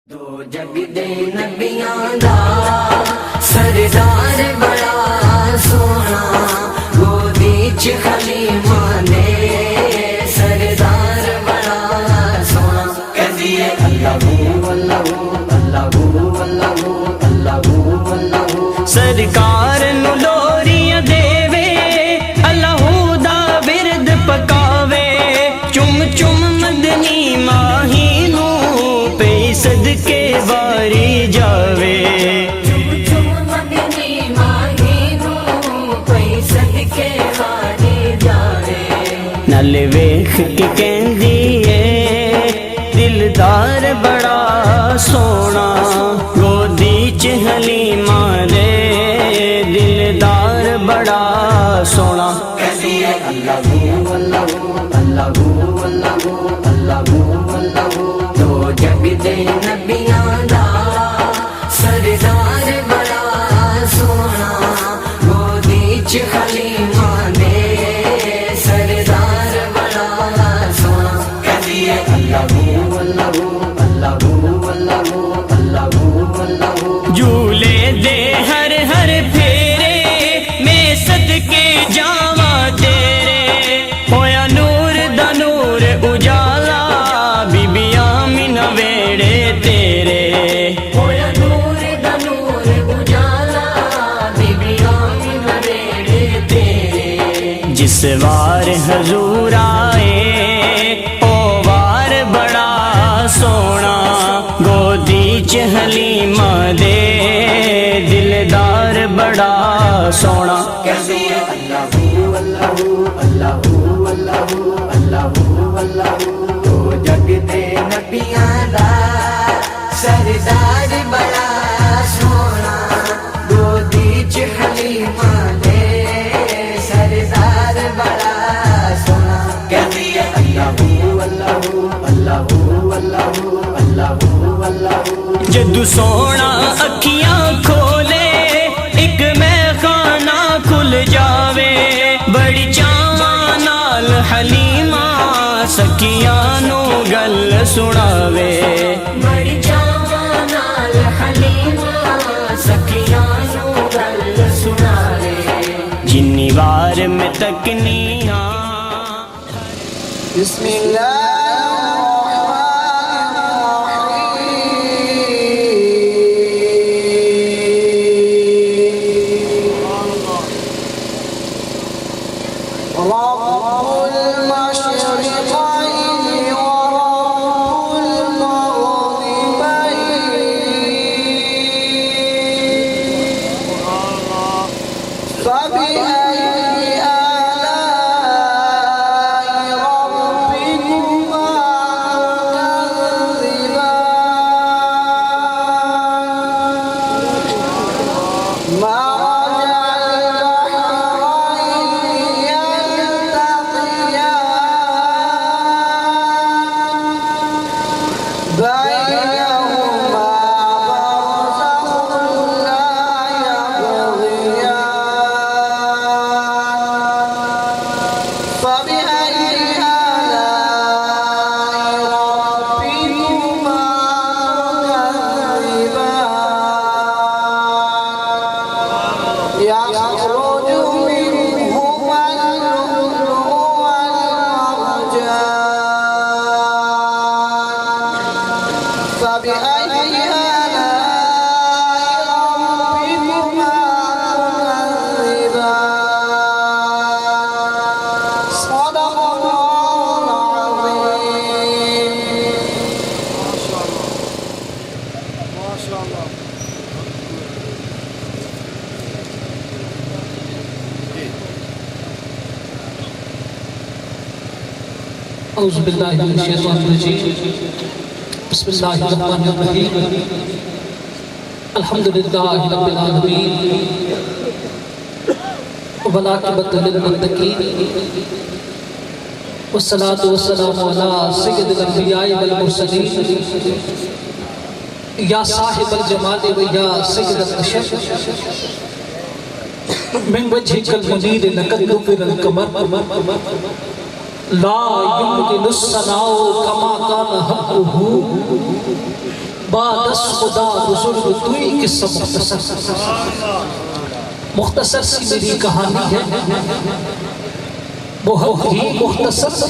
دو جگ دے نبیاں دا سردار بڑا سونا، گودی چ خلیمہ دے سردار بڑا سونا، کہدیے اللہ اللہ اللہ اللہ اللہ اللہ، سرکار نو لوریاں دیوے اللہ دا ورد پکاوے، چم چم مدنی ماہی نو پہ صدقے واری جاوے، چم چم مدنی ماہی نو پہ صدقے واری جاوے، نل ویکھ کے کہندی اے دلدار بڑا سونا، گودی چ حلیمہ دے دلدار بڑا سونا، کہدیے اللہ اللہ اللہ اللہ اللہ اللہ، دو جگ دے نبیاں دا سردار بڑا سونا، گودی چ خلیمہ دے سردار بڑا سونا، کہدیے اللہ اللہ اللہ اللہ اللہ اللہ، جھولے دے ہر ہر پھیرے میں صدقے جاواں تیرے، ہویا نور دا نور اجالا بی بی آمینہ ویڑے تیرے، ہویا نور دا نور اجالا بی بی آمینہ ویڑے تیرے، جس وار حضور آئے او وار بڑا سونا، گودی چ حلیمہ دے دلدار بڑا سونا، کہدیے اللہ اللہ اللہ اللہ اللہ اللہ، تو جگ دے نبیاں دا سردار بڑا سونا، گودی چ حلیمہ دے سردار بڑا سونا، کہدیے اللہ اللہ اللہ اللہ اللہ اللہ، جدو سونا اکھیاں کھولے ایک میں خانہ کھل جاوے، بڑی چاواں نال حلیمہ سکیاں نو گل سناوے، بڑی چاواں نال حلیمہ سکیاں نو گل سناوے، جنی وار میں تکنی ہاں بسم اللہ اعوذ باللہ من الشیطان الرجیم، بسم اللہ الرحمن الرحیم، الحمدللہ رب العالمین، والعاقبۃ للمتقین، والصلاة والسلام علی سید الانبیاء والمرسلین، یا صاحب الجمال و یا سید البشر، من وجهک المنیر لقد نور القمر، لا يمكن الصناع كما كان حقه بادس خدا بزرگ توئی قصہ مختصر مختصر سی میری کہانی ہے، بہت ہی مختصر سی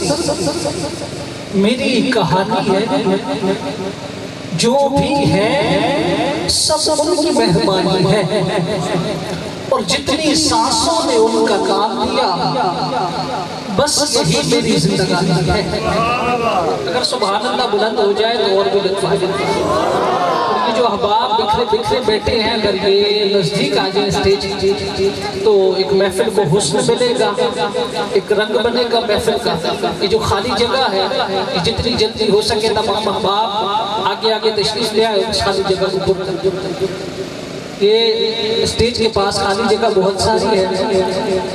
میری کہانی ہے، جو بھی ہے سب ان کی مہربانی ہے، اور جتنی سانسوں نے ان کا کام دیا بس یہی میری زندگانی ہے۔ اگر سبحان اللہ بلند ہو جائے تو اور بھی لطف آ جائے۔ یہ جو احباب بکھرے بکھرے بیٹھے ہیں، اگر یہ نزدیک آ جائیں اسٹیج تو ایک محفل کو حسن ملے گا، ایک رنگ بنے گا محفل کا۔ یہ جو خالی جگہ ہے، جتنی جلدی ہو سکے تمام احباب آگے آگے تشریف لے آئے اس خالی جگہ کو پر کر۔ یہ اسٹیج کے پاس خالی جگہ بہت ساری ہے،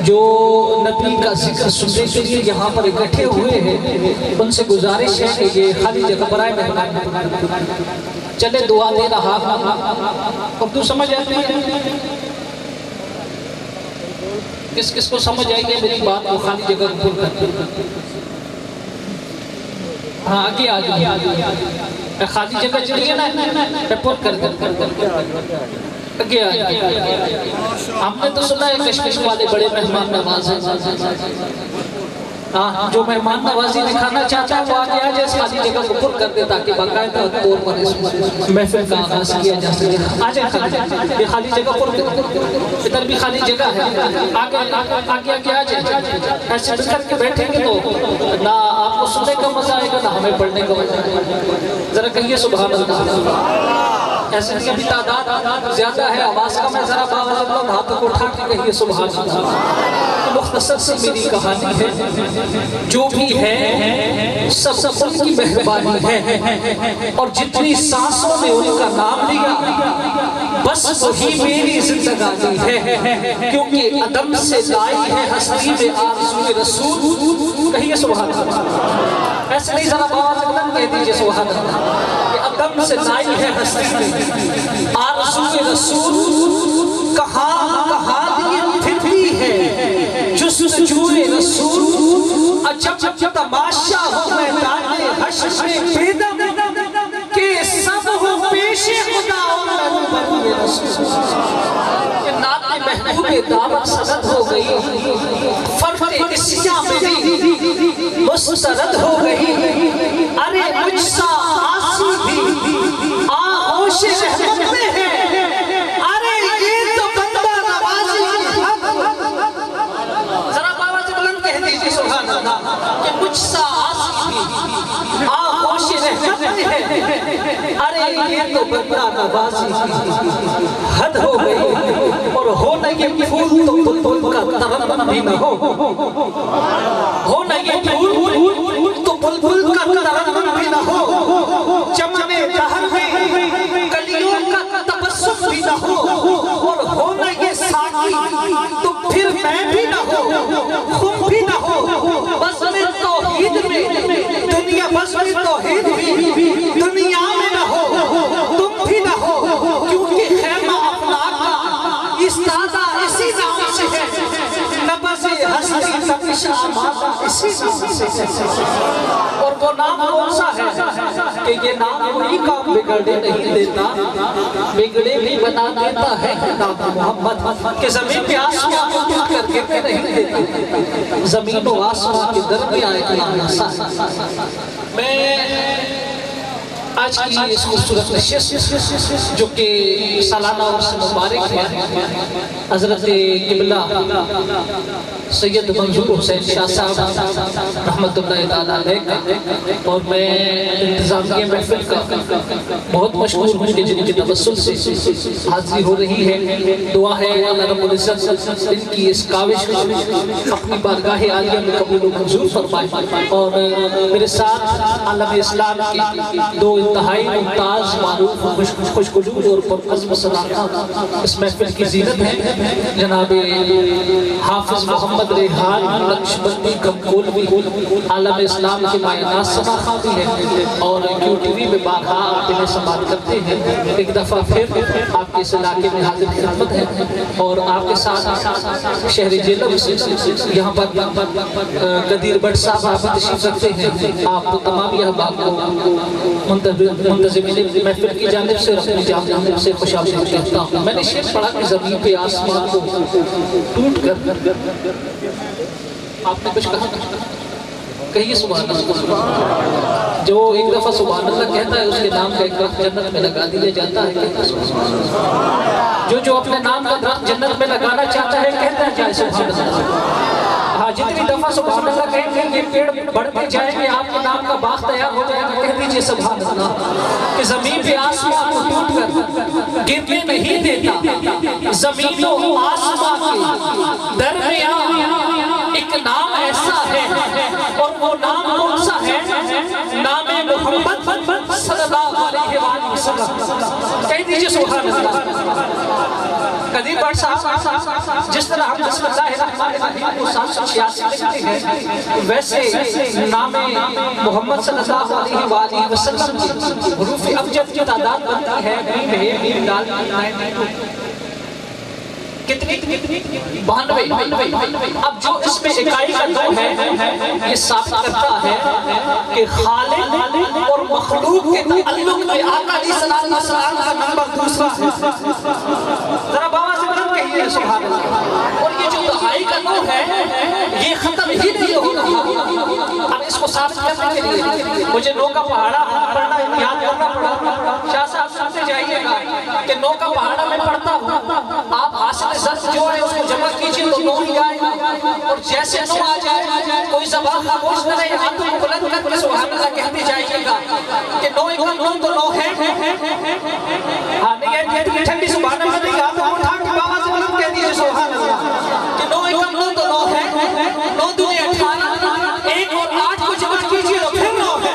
جو نبی کا ذکر سننے کے لیے یہاں پر اکٹھے ہوئے ہیں، ان سے گزارش ہے کہ یہ خالی جگہ پر آئے مہمان چلے دعا دے رہا۔ اردو سمجھ آتی ہے؟ کس کس کو سمجھ آئی ہے میری بات کو خالی جگہ کو پر کر؟ ہاں آگے آگے خالی جگہ چلیے نا پر کر ہم نے تو سنا ہے کشمش والے بڑے مہمان نواز ہیں، جو مہمان نوازی دکھانا چاہتا ہے وہ آگے آ جائے، اس خالی جگہ کو پر کر دے تاکہ باقاعدہ طور پر اس محفل کا آغاز کیا جا سکے۔ آ جائے یہ خالی جگہ پر کر، ادھر بھی خالی جگہ ہے، آگے آگے آ جائے۔ ایسے بکھر کے بیٹھیں گے تو نہ آپ کو سننے کا مزہ آئے گا نہ ہمیں پڑھنے کا مزہ آئے گا۔ ذرا کہیے سبحان اللہ۔ ایسے کی ابھی تعداد زیادہ ہے، آواز کا میں ذرا باوجود لوگ ہاتھوں کو اٹھا کے کہیے سبحان اللہ۔ مختصر سے میری کہانی ہے، جو بھی ہے سب ان کی مہربانی ہے، اور جتنی سانسوں نے ان کا نام لیا بس وہی میری زندگانی ہے، کیونکہ عدم سے لائی ہے ہستی میں آرزو رسول۔ کہیے سبحان اللہ۔ ایسے نہیں ذرا باوجود لوگ کہہ دیجئے سبحان اللہ۔ عدم سے لائی ہے ہستی میں آرزو رسول، کہاں کہاں دیئے پھرتی ہے جستجوئے رسول، عجب تماشا ہو میدان حشر پیدم، کہ سب ہو پیش خدا اور نبی رسول۔ نعت محبوب دعوت سند ہو گئی، فرق اسیاں میری مسترد ہو گئی، ارے مجھ سا آسی بھی آغوش رحمت میں ہے، ارے یہ تو بندہ نوازی حق۔ ذرا باوجھ بلند کہہ دیجئے سبحان اللہ، کہ مجھ سا آسی بھی آغوش رحمت میں ہے، ارے یہ تو بندہ نوازی حد ہو گئی، اور ہو نہ یہ پھول تو بلبل کا ترنم بھی نہ ہو نہ یہ پھول تو بلبل کا ترنم بھی نہ ہو، چمنے دہر میں کلیوں کا تبسم بھی نہ ہو، اور ہو نہ یہ ساقی تو پھر میں بھی نہ ہو، خم بھی نہ ہو، بزم توحید میں دنیا، بزم توحید بھی دنیا میں نہ ہو، تم بھی نہ ہو، کیونکہ خیمہ افلاک کا استادہ اسی نام سے ہے، نبض ہستی تپش آمادہ اسی نام سے ہے۔ اور وہ نام کون سا ہے کہ یہ نام کوئی کام بگڑے نہیں دیتا، بگڑے بھی بنا دیتا ہے نام محمد، کہ زمین پہ آسمان کو دل کر گرنے نہیں دیتا، زمین و آسمان کے درمیان ایک نام ایسا ہے۔ میں آج کی اس خوبصورت نشست جو کہ سالانہ عرس مبارک ہے، حضرت قبلہ سید منظور حسین شاہ صاحب رحمت اللہ تعالیٰ علیہ کا، اور میں انتظامیہ محفل کا بہت مشکور ہوں کہ جن کے توسل سے حاضری ہو رہی ہے۔ دعا ہے اللہ رب العزت ان کی اس کاوش اپنی بارگاہ عالیہ میں قبول و منظور فرمائے، اور میرے ساتھ عالم اسلام کی دو انتہائی ممتاز، معروف، خوشگلو اور پرعزم صداقت اس محفل کی زینت ہے، جناب حافظ محمد محمد ریحان نقشبندی کمکولوی عالم اسلام کے مایہ سماخہ بھی ہے اور کیو ٹی وی میں باقا آپ انہیں سماعت کرتے ہیں. ایک دفعہ پھر آپ کے اس علاقے میں حاضر خدمت ہے اور آپ کے ساتھ شہر جیلم سے یہاں پر قدیر بٹ صاحب آپ تشریف رکھتے ہیں. آپ تمام یہ احباب کو منتظمین محفل کی جانب سے اور اپنی جانب سے خوش آمدید کہتا ہوں. میں نے شعر پڑھا کہ زمین پہ آسمان کو ٹوٹ کر آپ نے کچھ کہا کہیے سبحان اللہ. جو ایک دفعہ سبحان اللہ کہتا ہے اس کے نام کا ایک درخت جنت میں لگا دیا جاتا ہے. جو اپنے نام کا درخت جنت میں لگانا چاہتا ہے کہتا جائے سبحان اللہ. ہاں جتنی دفعہ سبحان اللہ کہیں گے یہ پیڑ بڑھتے جائیں گے آپ کے نام کا باغ تیار ہو جائے گا. کہہ دیجئے سبحان اللہ کہ زمین پہ آسمان کو ٹوٹ کر گرنے نہیں دیتا. زمین و آسمان کے درمیان ایک نام ایسا ہے اور وہ نام کون سا ہے؟ نام محمد صلی اللہ علیہ وسلم. کہہ دیجئے سبحان اللہ. قدیر بٹ صاحب جس طرح ہم بسم اللہ الرحمن الرحیم کو 786 لکھتے ہیں ویسے نام محمد صلی اللہ علیہ وسلم کی حروف ابجد کی تعداد بنتی ہے میم دال کتنی 92. اب جو اس میں اکائی کا دو ہے یہ ثابت کرتا ہے کہ خالق اور مخلوق کے تعلق میں آقا علیہ السلام کا نمبر دوسرا ہے. ذرا بابا سے بلند کہیے سبحان اللہ. اور یہ جو دہائی کا دو ہے یہ ختم ہی نہیں ہوگا. اب اس کو ثابت کرنے کے لیے مجھے نو کا پہاڑا پڑھنا یاد کرنا پڑا. شاہ صاحب سمجھے جائیے گا کہ نو کا پہاڑا میں پڑھتا ہوں آپ حاصل ضرف جو ہے اس کو جمع کیجئے تو نو ہی آئے گا. اور جیسے نو آ جائے کوئی زبان خاموش نہ رہے ہاتھوں کو بلند کر کے سبحان اللہ کہتے جائیے گا کہ نو ایک نو تو نو ہے. ہاں نہیں ہے ٹھنڈی سبحان اللہ نہیں ہاتھوں کو اٹھا کے بابا سے بلند کہہ دیجئے سبحان اللہ کہ نو ایک نو تو نو ہے. 9 دونے 18 1 اور 8 کو جمع کیجئے تو پھر نو ہے.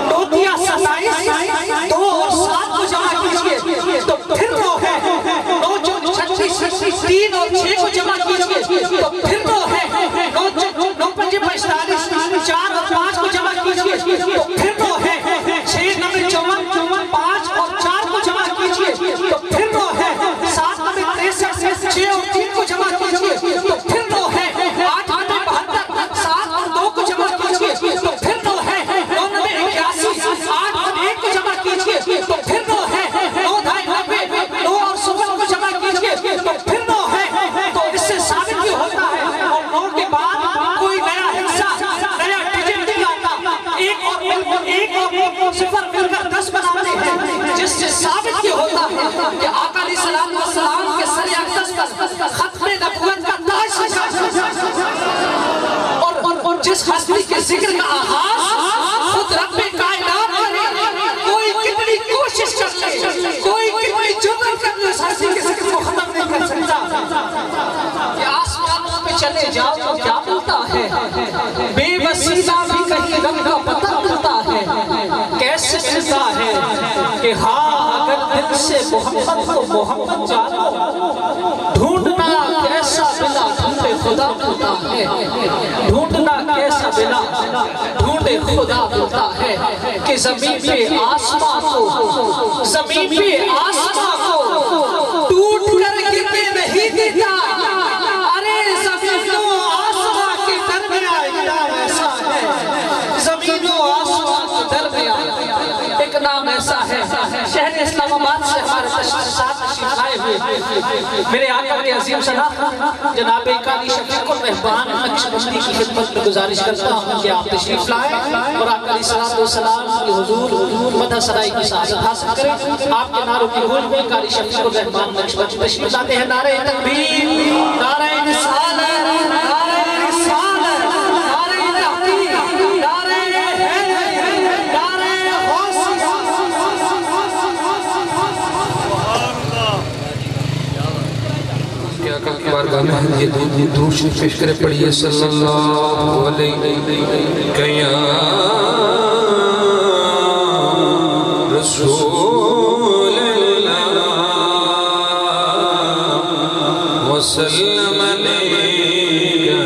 2 دیا 27 2 اور 7 کو جمع کیجئے تو پھر نو ہے. 9 3 اور 6 کو جمع کیجئے تو پھر نو ہے. 9 5 45 4 اور 5 کو جمع کیجئے تو پھر نو ہے. 6 9 54 5 اور 4 کو جمع کیجئے تو پھر نو ہے. 7 9 63 6 اور 3 کو جمع کیجئے تو پھر نو ہے. 8 9 72 7 اور 2 کو جمع کیجئے تو پھر نو ہے. 9 9 81 8 اور 1 کو جمع کیجئے تو پھر نو ہے. 9 2 90 9 اور 16 کو جمع کیجئے تو پھر نو ہے. تو اس سے ثابت بھی ہوتا ہے اور 9 کے بعد کوئی نیا حصہ نیا ڈیجٹ نہیں آتا. 1 اور 0 مل کر 10 بناتے ہیں جس سے ثابت یہ ہوتا ہے کہ آقا علیہ السلام کے سر اقدس پر ختم نبوت کا تاج لگا. اور جس ہستی کے ذکر کا آغاز خود رب کائنات کرے کوئی کتنی کوشش کر لے کوئی کتنی جرأت کر لے اس ہستی کے ذکر کو ختم نہیں کر سکتا. کہ آسمانوں پہ چلے جاؤ تو کیا ملتا ہے بے وسیلہ بھی کہیں رب کا پتہ ملتا ہے. کیسے ملتا ہے کہ ہاں اگر دل سے محمد کو محمد جانو ڈھونڈنا کیسا بلا ڈھونڈے خدا ملتا ہے. ڈھونڈنا کیسا بلا ڈھونڈے خدا ملتا ہے. کہ زمین پہ آسمان کو زمین پہ آسمان کو ٹوٹ کر گرنے نہیں دیتا. ارے زمین و آسمان کے درمیان ایک نام ایسا ہے. زمین و آسمان کے درمیان ایک نام ایسا ہے. شہر اسلام آباد سے ہمارے تشریف آئے ہوئے میرے آقا کے عظیم صلاح جناب قاری شفیق الرحمان نقشبندی کی خدمت میں گزارش کرتا ہوں کہ آپ تشریف لائیں اور آقا علیہ السلام کی حضور مدح سرائی کی سعادت حاصل کریں. آپ کے نعروں کی گونج میں قاری شفیق الرحمان نقشبندی تشریف لاتے ہیں. نعرہ تکبیر نعرہ رسالت نعرہ رسالت نعرہ تحقیق نعرہ بارگاہ میں یہ درود شریف پیش کرے پڑھیے صلی اللہ علیہ رسول اللہ وسلم علیہ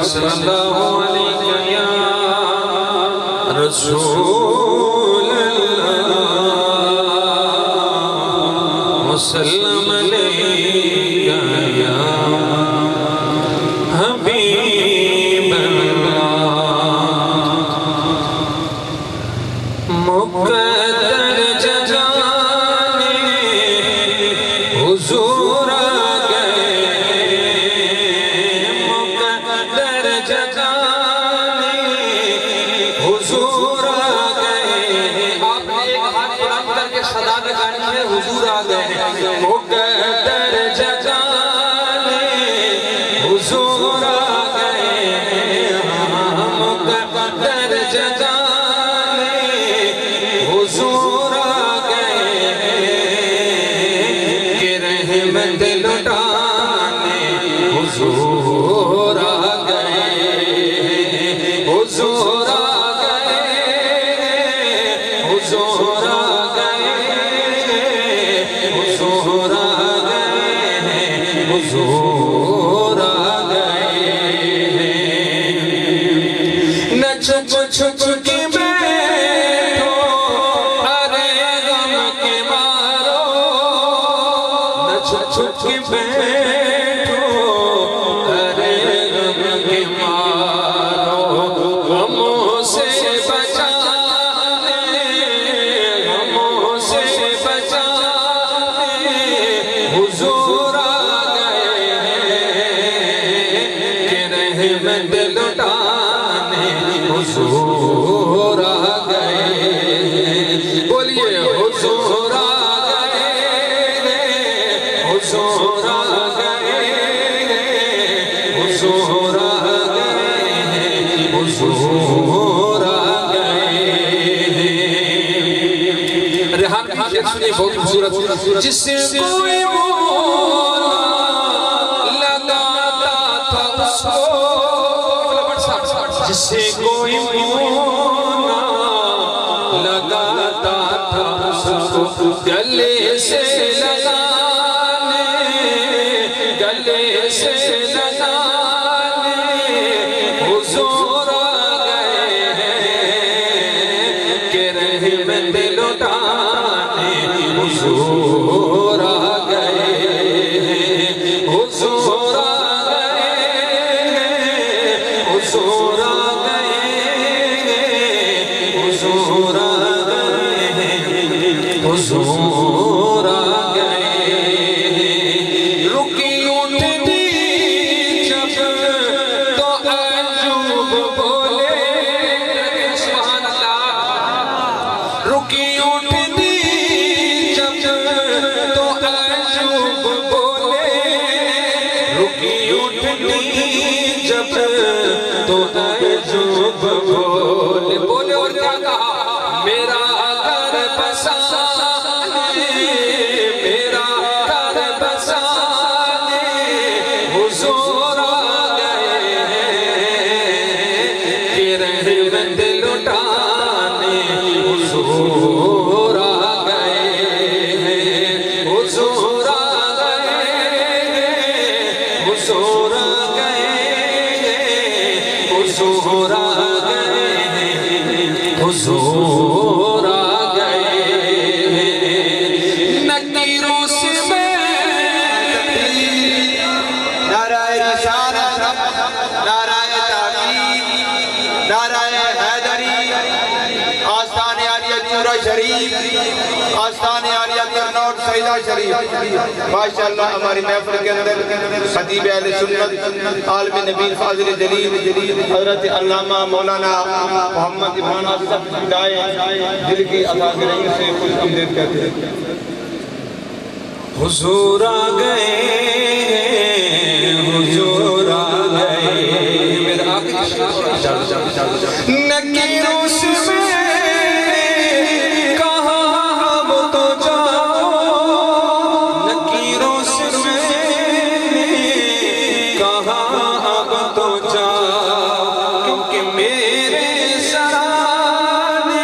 صلی اللہ علیہ یا رسول اللہ وسلم علیہ یا حبیب اللہ مقدر جگانے حضور آ گئے مقدر جگانے حضور آ گئے آپ نے ایک ہاتھ بلند کر کے صدا لگانی ہے حضور آ گئے مقدر جگانے حضور آ گئے مقدر جگانے حضور آ گئے کہ رحمت لٹانے حضور آ گئے حضور آ گئے حضور آ گئے حضور آ گئے حضور آ گئے نہ چھپ چھپ کے بیٹھو ارے غم کے مارو نہ چھپ چھپ کے بیٹھو ارے غم کے مارو غموں سے بچانے غموں سے بچانے حضور آ گئے کہ رحمت لٹانے حضور آ گئے بولیے حضور آ گئے حضور آ گئے حضور آ گئے حضور آ گئے ریحان کی شعر سنیے بہت خوبصورت جس سے کوئی مولا لگاتا تھا اس کو جس سے کوئی مولا لگاتا تھا اس کو گلے سے لگانے گلے سے لگانے حضور آ گئے کہ رحمت لٹانے حضور آ گئے حضور آ گئے حضور آ گئے حضور آ گئے حضور آ گئے رکی اٹھنی جب تو ایوب بولے سبحان اللہ رکی اٹھنی جب تو ایوب بولے رکی اٹھنی جب تو ایوب بولے بولے اور کیا کہا میرا گھر بسانے میرا گھر بسانے حضور آ گئے کہ رحمت لٹانے حضور آ گئے حضور آ گئے حضور آ گئے حضور آ گئے حضور آ گئے نکیروں سے نعرہ رسالت نعرہ تحقیق نعرہ حیدری آستان عالیہ چورہ شریف آستان عالیہ کرنوٹ سیدہ شریف ماشاءاللہ ہماری محفل کے اندر خطیب اہل سنت عالم نبی فاضل جلیل حضرت علامہ مولانا محمد عمران صاحب دائیں دل کی عطا کریں سے کچھ امداد کرتے ہیں حضور آ گئے حضور آ گئے میرا آقا نکیروں سے کہا اب تو جاؤ نکیروں سے کہا اب تو جاؤ کیونکہ میرے سرانے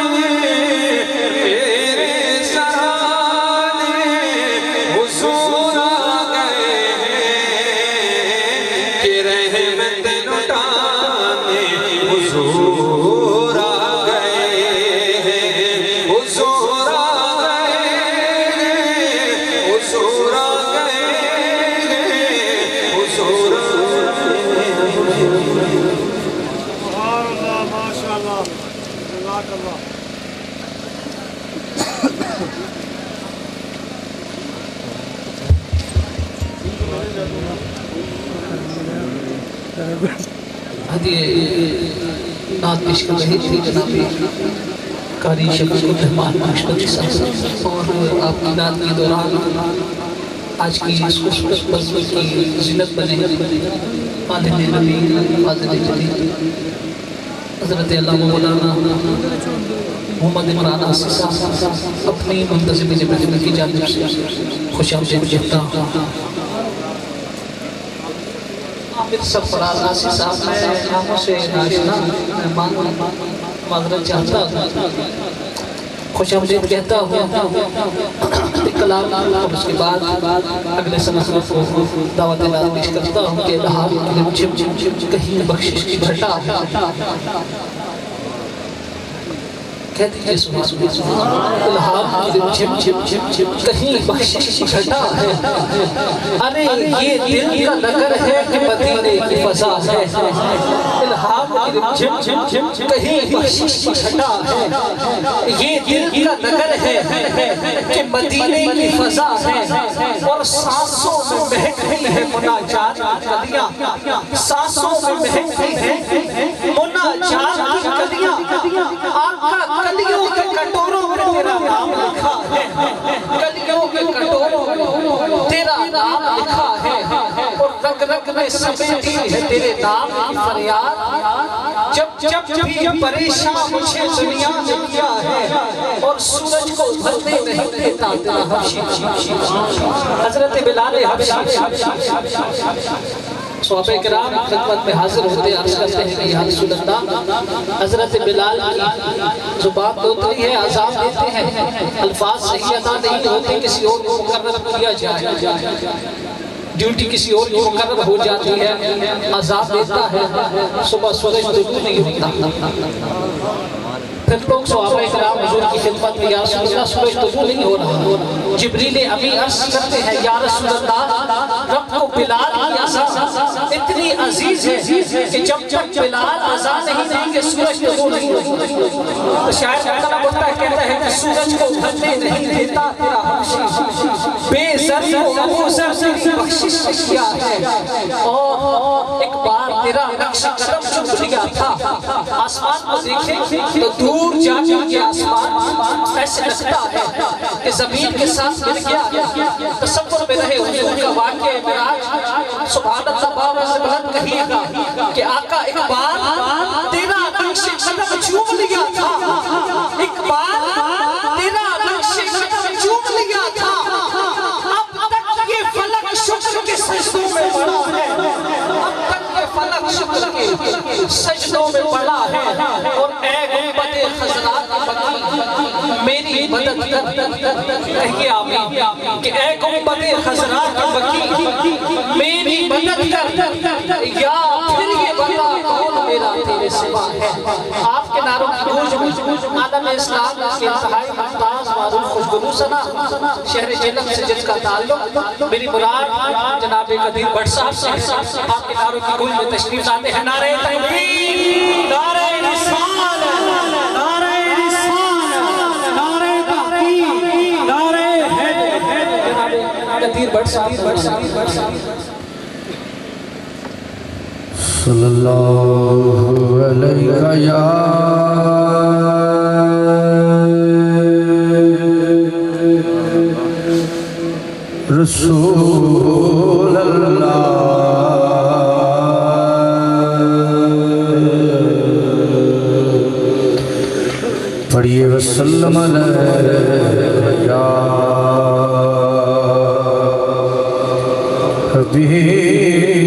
حضور آ گئے کہ رحمت لٹا ہدیہ نعت پیش کر رہی تھی جناب قاری شفیق الرحمان بخشپتی صاحب، اور آپ کی نعت کے دوران آج کی اس خوشخبر مذہب کی زینت بنے خادم نبی فاضل جدید حضرت علامہ مولانا محمد عمران آصف صاحب اپنی منتظم جبریل کی جانب سے خوش آمدید کہتا ہوں۔ عامر سرفراز آصف صاحب میں ناموں سے ناشنا مہمان معذرت چاہتا ہوں، خوش آمدید کہتا ہوں، کلام اور اس کے بعد اگلے سمسر کو دعوت نعت پیش کرتا ہوں کہ الہام کے جھم کہیں بخشش کی گھٹا ہے، کہہ دیجئے سبحان الہام کے جھم کہیں بخشش کی گھٹا ہے، ارے یہ دل کا نگر ہے کہ مدینے کی فضا ہے، الہام کے جھم کہیں بخشش کی گھٹا ہے، یہ دل کا نگر ہے کہ مدینے کی فضا ہے، اور سانسوں میں مہکتی ہے مناجات کی کلیاں، سانسوں میں مہکتی ہے مناجات کی کلیاں، آقا کلیوں کے کٹوروں میں تیرا نام لکھا ہے، کلیوں کے کٹوروں میں تیرا نام لکھا ہے، اور رگ رگ میں سمیٹی ہے تیرے نام کی فریاد، جب بھی پریشان مجھے دنیا نے کیا ہے، اور سورج کو ڈھلنے نہیں دیتا تیرا حبشی۔ حضرت بلال حبشی صحابہ کرام خدمت میں حاضر ہوتے عرض کرتے ہیں کہ یا رسول اللہ، حضرت بلال کی زبان دوتری ہے، عذاب دیتے ہیں، الفاظ صحیح ادا نہیں ہوتے، کسی اور کو مقرر کیا جائے، ڈیوٹی کسی اور کی مقرر ہو جاتی ہے، عذاب دیتا ہے، صبح سورج طلوع نہیں ہوتا، پھر لوگ صحابہ کرام حضور کی خدمت میں یا رسول اللہ سورج طلوع نہیں ہو رہا، جبریل امی عرض کرتے ہیں یا رسول اللہ، رب کو بلال کی اذان اتنی عزیز ہے کہ جب بلال اذان نہیں دیں گے سورج طلوع نہیں ہوگا، تو شاید اللہ بڑھتا ہے کہتا ہے کہ سورج کو ڈھلنے نہیں دیتا تیرا حبشی، بے زر کو ابو زر سے بخشش کیا ہے، اور ایک بار تیرا نقش قدم چم لیا تھا، آسمان کو دیکھیں تو دور جا کے آسمان ایسے لگتا ہے کہ زمین کے ساتھ مل گیا، تصور میں رہے حضور کا واقعہ معراج، سبحان اللہ بابا سے بلند کہیے گا کہ آقا ایک بار تیرا نقش قدم چوم لیا تھا، ایک بار تیرا نقش قدم چوم لیا تھا، اب تک یہ فلک شکر کے سجدوں میں پڑا ہے، اب تک یہ فلک شکر کے سجدوں میں پڑا ہے، اور اے گنبد خزرات بکی میری مدد کہیے آمین، کہ اے گنبد خزرات بکی میری مدد کر، یا پھر یہ بندہ کون میرا تیرے سوا ہے۔ آپ کے نعروں کی گونج عالم اسلام کے انتہائی ممتاز معروف خوشگلو سنا شہر جیلم سے جس کا تعلق میری مراد جناب قدیر بٹ صاحب سے، آپ کے نعروں کی گونج میں تشریف لاتے ہیں، نعرہ تکبیر، نعرہ رسالت، نعرہ رسالت، نعرہ تحقیق، نعرہ حیدر، جناب قدیر بٹ صاحب۔ صلی اللہ علیہ یا رسول اللہ، پڑھیے وسلم علیہ یا حبیب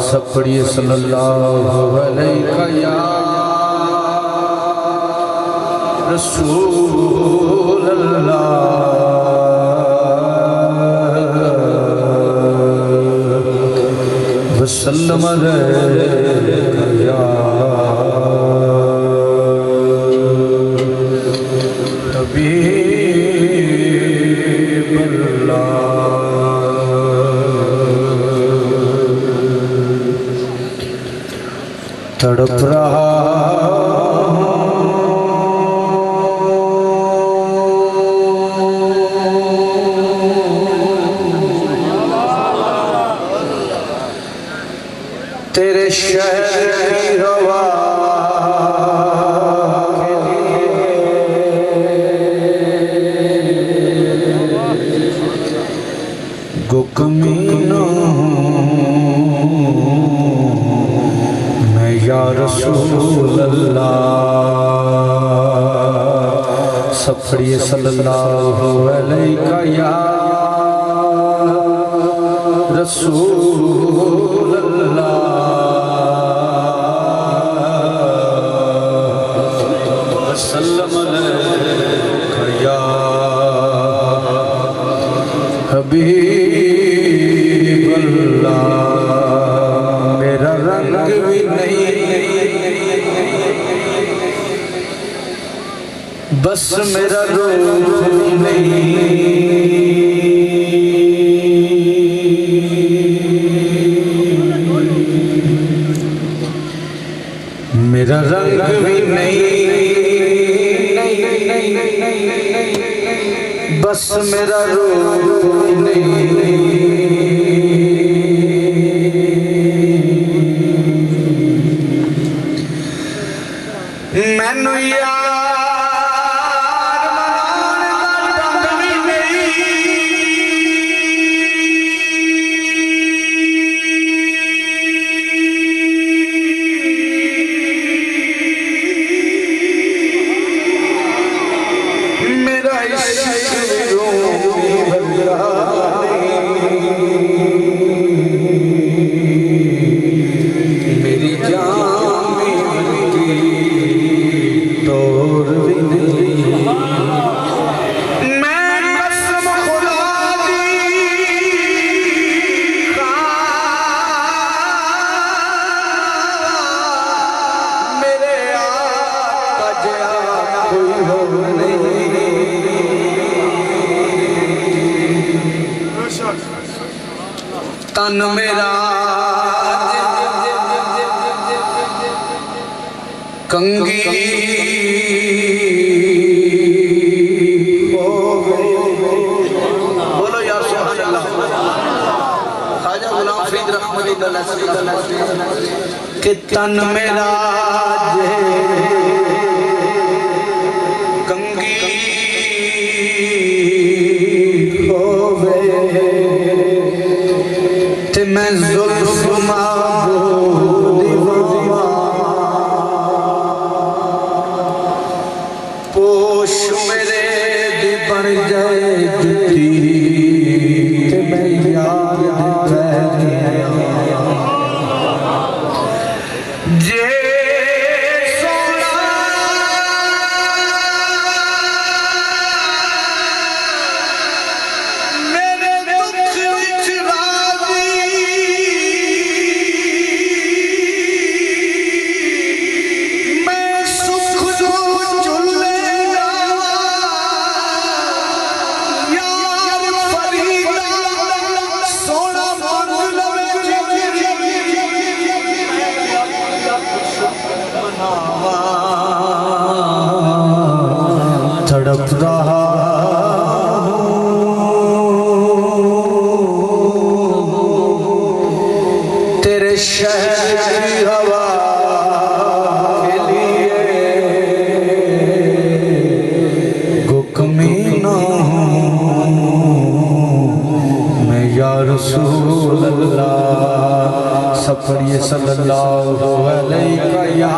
سب پڑھیے صلی اللہ علیہ یا رسول اللہ وسلم علیہ یا حبیب اللہ۔ تڑپ رہا تیرے شہر کی ہوا گو کمینہ میں یا رسول اللہ سب پڑھئے صلی اللہ علیہ یا رسول اللہ وسلم علیہ یا حبیب اللہ میرا رنگ بھی نہیں بس میرا روح بھی نہیں میرا رنگ بھی نہیں بس میرا روح بھی نہیں میں نو یار میری جان کی دور بھی نہیں میں قسم خدا دی میرے آقا جیا کوئی ہو نہیں تن میرا کنگی بولو یا سبحان اللہ خواجہ غلام فرید رحمت اللہ کہ تن میرا کنگی ہووے تے میں زلف معبودی وزما پوش میرے دی بن جائے جتی تے میں یار دی پہنیا جے سونا میرے دکھ وچ راضی میں سکھ جو چلے یار فریدا سونا من لوے تڑپ رہا تیرے شہر کی ہوا کے لیے گو کمینہ میں یا رسول اللہ سب پڑھئے صلی اللہ علیہ یا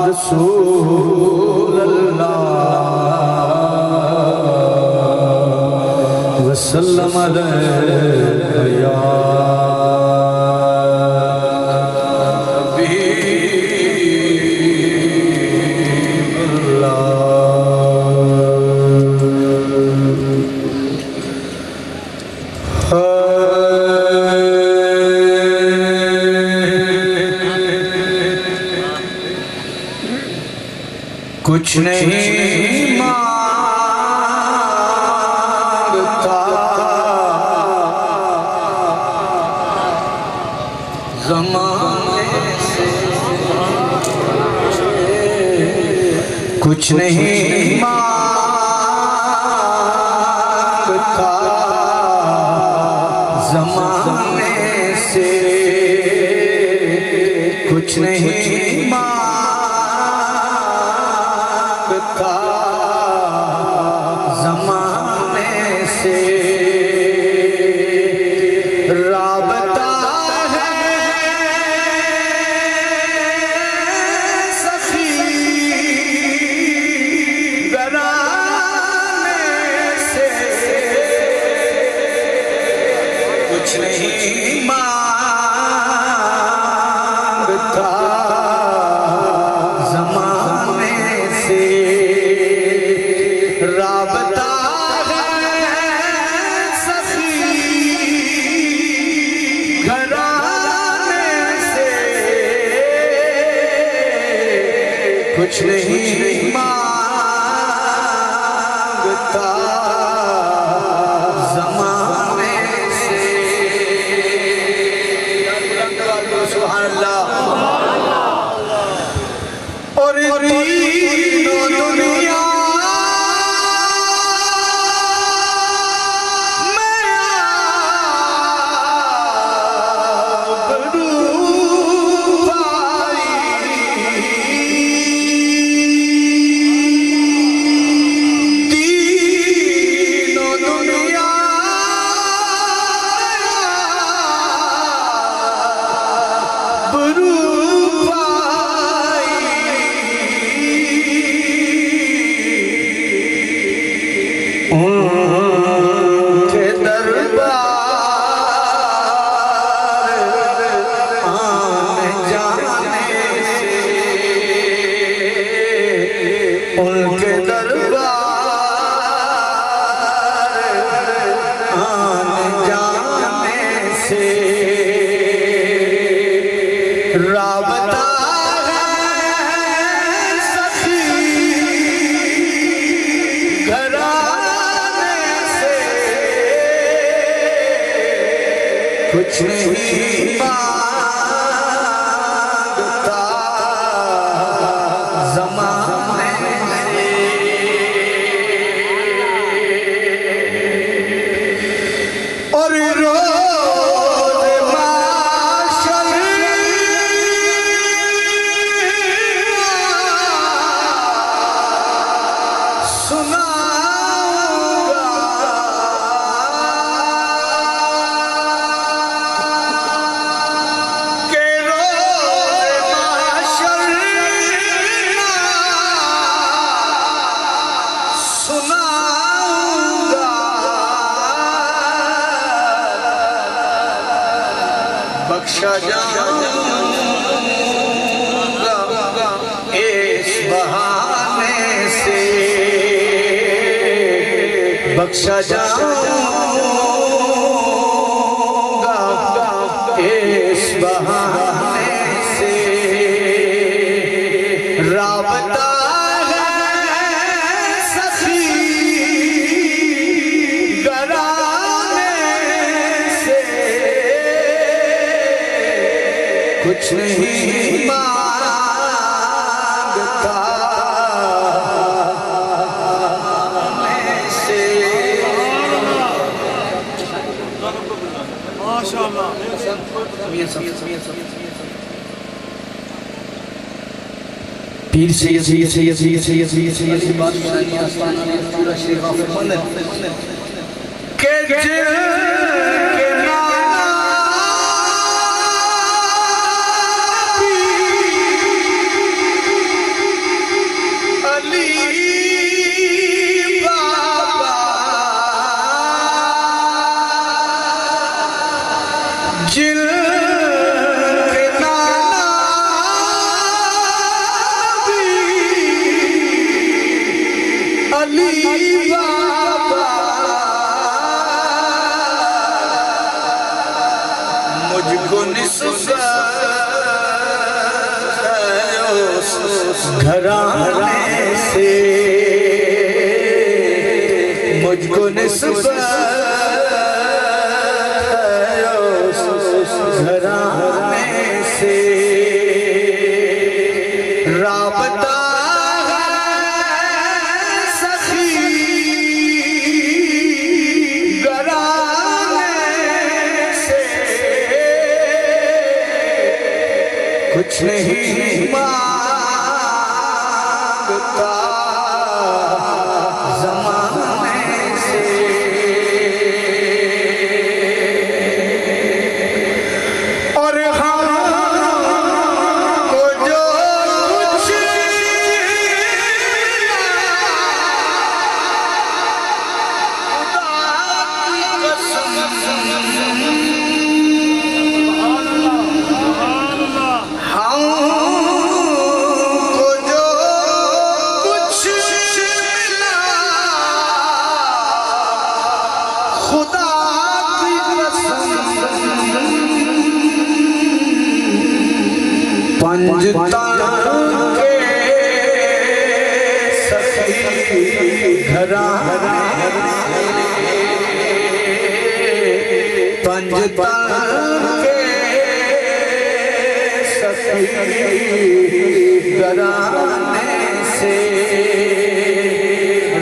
رسول اللہ وسلم علیہ یا حبیب اللہ کچھ نہیں مانگتا زمانے سے کچھ نہیں مانگتا زمانے سے کچھ نہیں مانگتا زمانے سے رابطہ ہے سخی گرانے سے کچھ نہیں مانگتا زمانے سے رابطہ ہے سخی گھرانے سے کچھ نہیں مانگتا زمانے سے سبحان اللہ اور تینوں دنیا رابطہ ہے سخی گھرانے سے کچھ نہیں مانگتا زمانے سے اور بخشا جاؤں گا اس بہانے سے بخشا جاؤں گا اس بہانے سے رابطہ ہے سخی گرانے سے کچھ نہیں مانگتا سے ماشاءاللہ پیر سید بات پورا شیر غافر مند کہ جل کے جل کے نانا علی بابا مجھ کو نسبت گھرانے سے مجھ کو نسبت گھرانے سے رابطہ ہے سخی گھرانے سے کچھ نہیں مانگتا زمانے سے، اور ہم کو جو کچھ خدا کی قسم پنج تن کے سخی گھرانے، پنج تن کے سخی گھرانے سے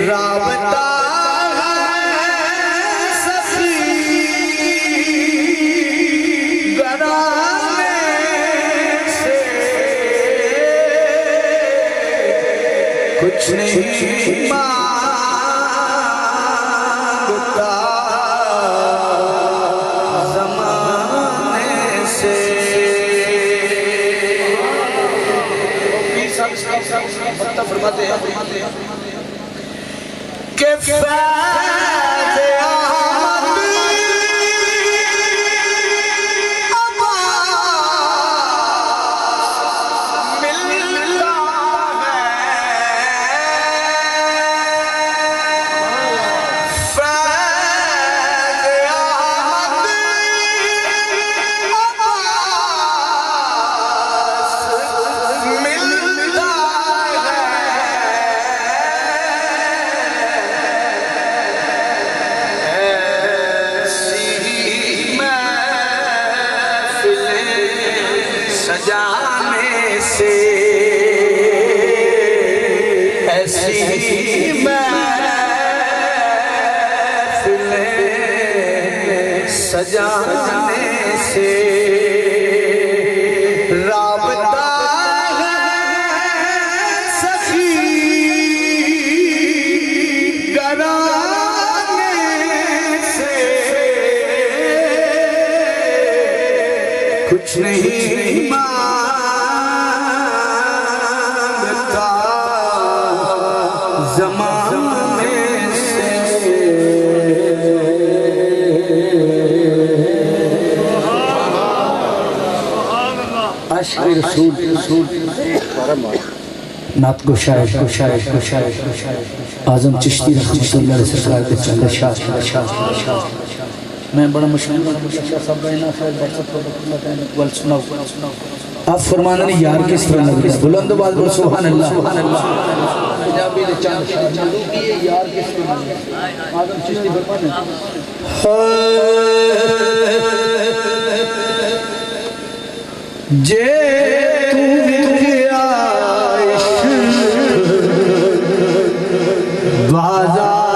رابطہ کچھ نہیں مانگتا زمانے سے۔ فرماتے ہیں کہ فیض سجانے سے، ایسی محفلیں سجانے سے رابطہ ہے سخی گھرانے سے، کچھ نہیں مانگتا زمانے سے۔ عشق رسول نعت کو شاید اعظم چشتی رحمت اللہ علیہ سرکار کے چند شاہ میں بڑا مشہور آپ فرمانا نہیں یار کس طرح لگ رہا ہے، بلند بات بول سبحان اللہ۔ جے تو کیا عشق بازار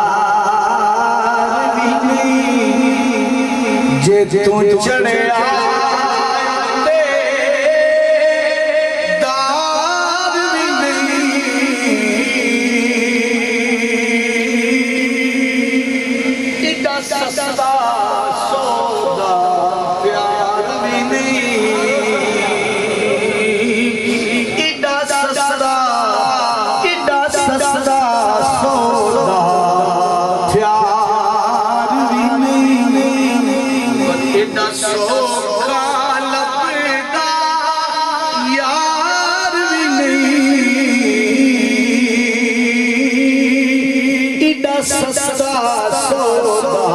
بازار بھی نہیں، جے تو چڑھے آتے دار بھی نہیں، ایڈا سستا سودا پیار بھی نہیں، ایڈا سستا سودا پیار بھی نہیں، ایڈا سوکھا لبدا یار بھی نہیں، ایڈا سستا سودا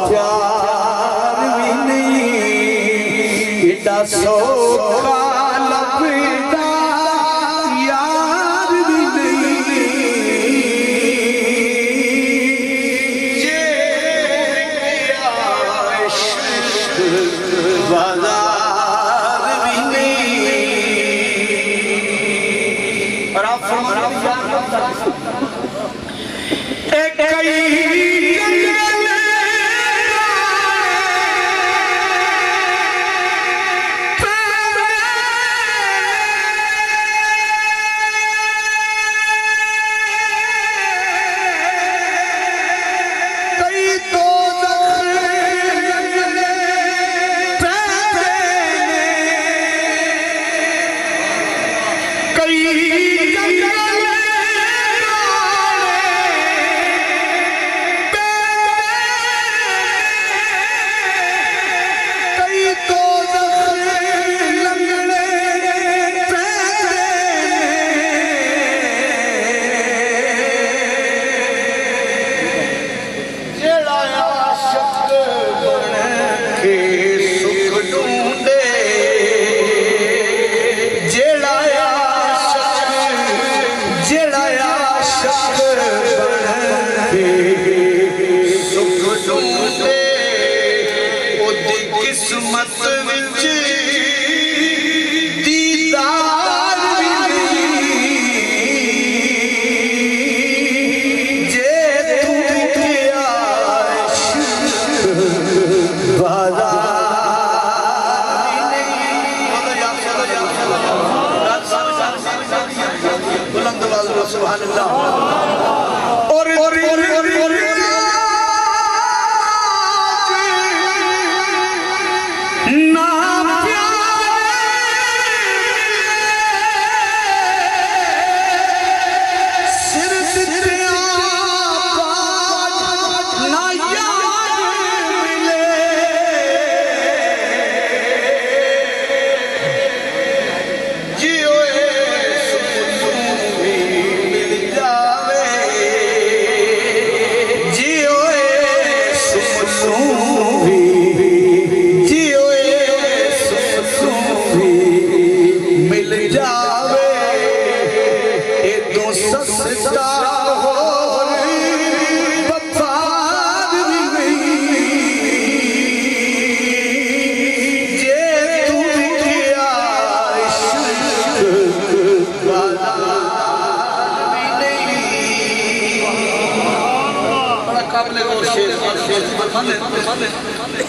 پیار بھی نہیں، ایڈا سوکھا لبدا یار بھی بازار بھی نہیں، اور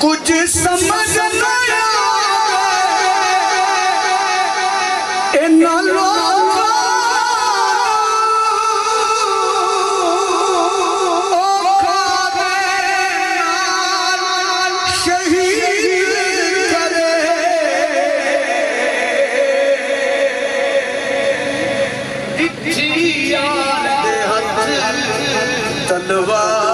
کچھ سمجھ نہ ان لوگوں شہید کرے تلوار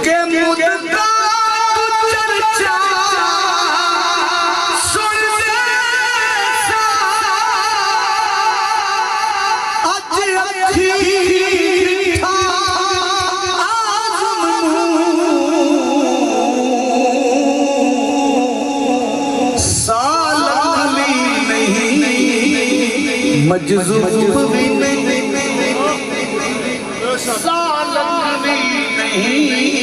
کہ مدتا چرچا سن سا اج اچھی تھا آزم سالالی نہیں مجذوب بھی نہیں سالک بھی نہیں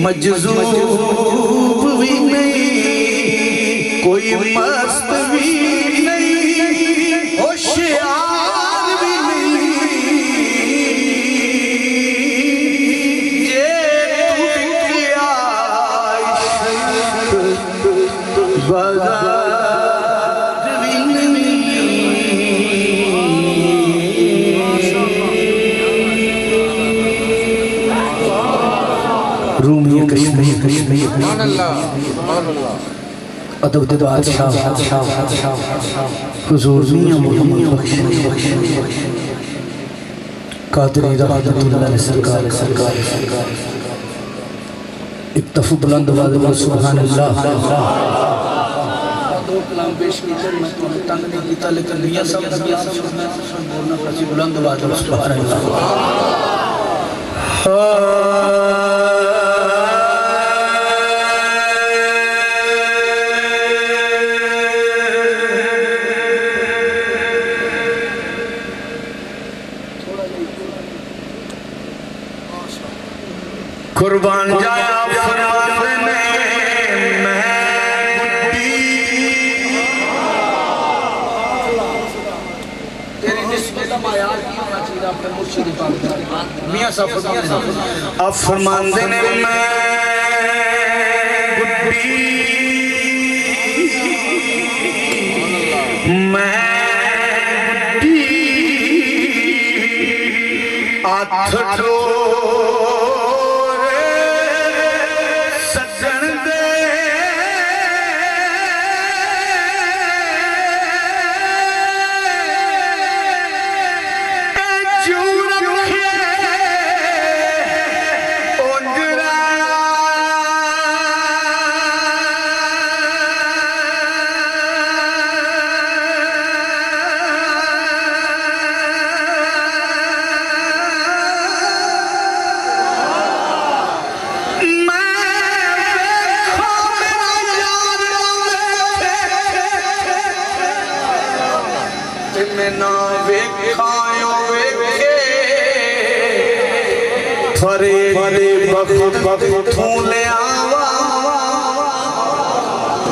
مجذوب بھی نہیں کوئی مست بھی نہیں ہوشیار بھی نہیں یہ تو کیا عشق بغیر بھی نہیں رومی کشمیر ادب بادشاہ حضور میاں محمد بخش قادری رحمت اللہ علیہ سرکار اکتفو بلند آواز سبحان اللہ دو کلام پیش کیتے میں تو تنگ نہیں کیتا لیکن میاں صاحب بولنا پڑی بلند آواز سبحان اللہ قربان جایا فرمان میں تیری نسبت معیار کی ہونا چاہیے اپنے مرشد پاک میاں صاحب اب فرمان دینے میں آتھڑو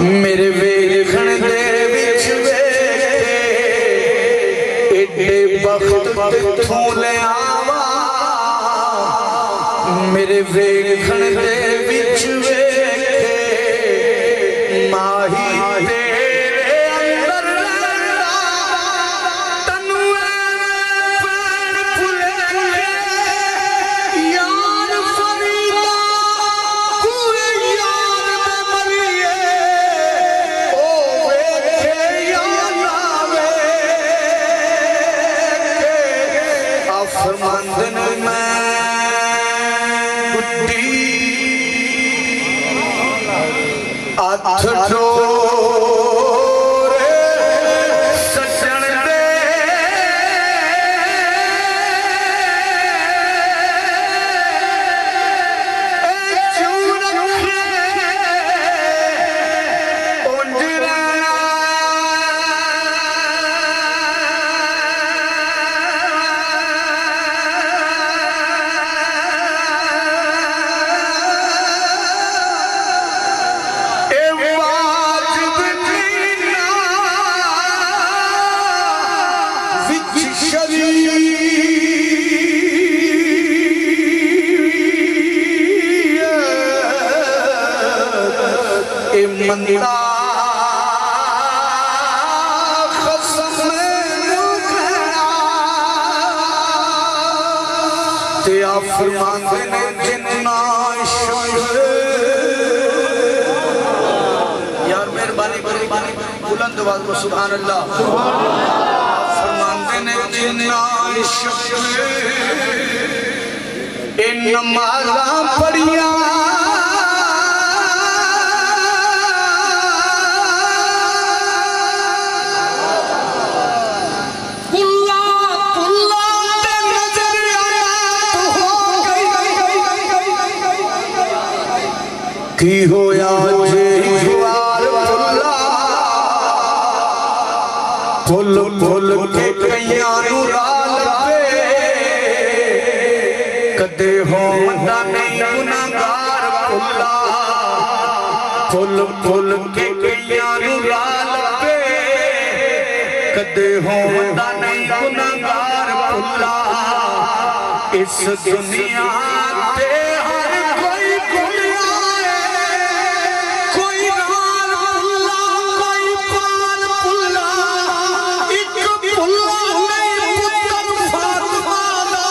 میرے ویکھن دے وچ ویکھے ایڈے بخت توں لے آوا میرے ویکھن دے وچ ویکھے ماہی تیرے اندر رہندا تنوں پین پھلے یار فریدا کوئی یار دے مریے او ویکھے یا نہ ویکھے فرماندن میں آتھڑو سجن دے چور رکھے انج رہنا مندہ خسم نکھڑا تیا فرمان دینے جننا شکر یار مہربانی بلند آواز کو سبحان اللہ فرمان دینے جننا شکر ان نمازاں پڑھیا کی ہویا جے جوار پھلا پھل پھل پھل کے کئیاں نو رال پہ کدے ہوندا نہیں گناہگار بھلا اس دنیا تے ہر کوئی بھلیا کوئی نال بھلا کوئی پال بھلا ایک بھلا نہیں پتر فاطمہ دا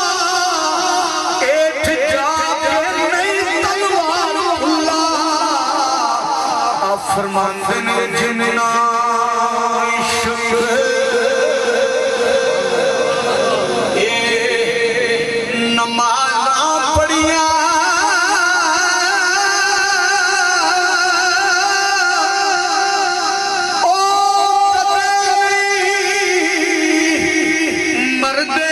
ایٹھ جا کے نہیں تلوار بھلا فرماندے نے جننا عشق نمازاں پڑھیاں او مردے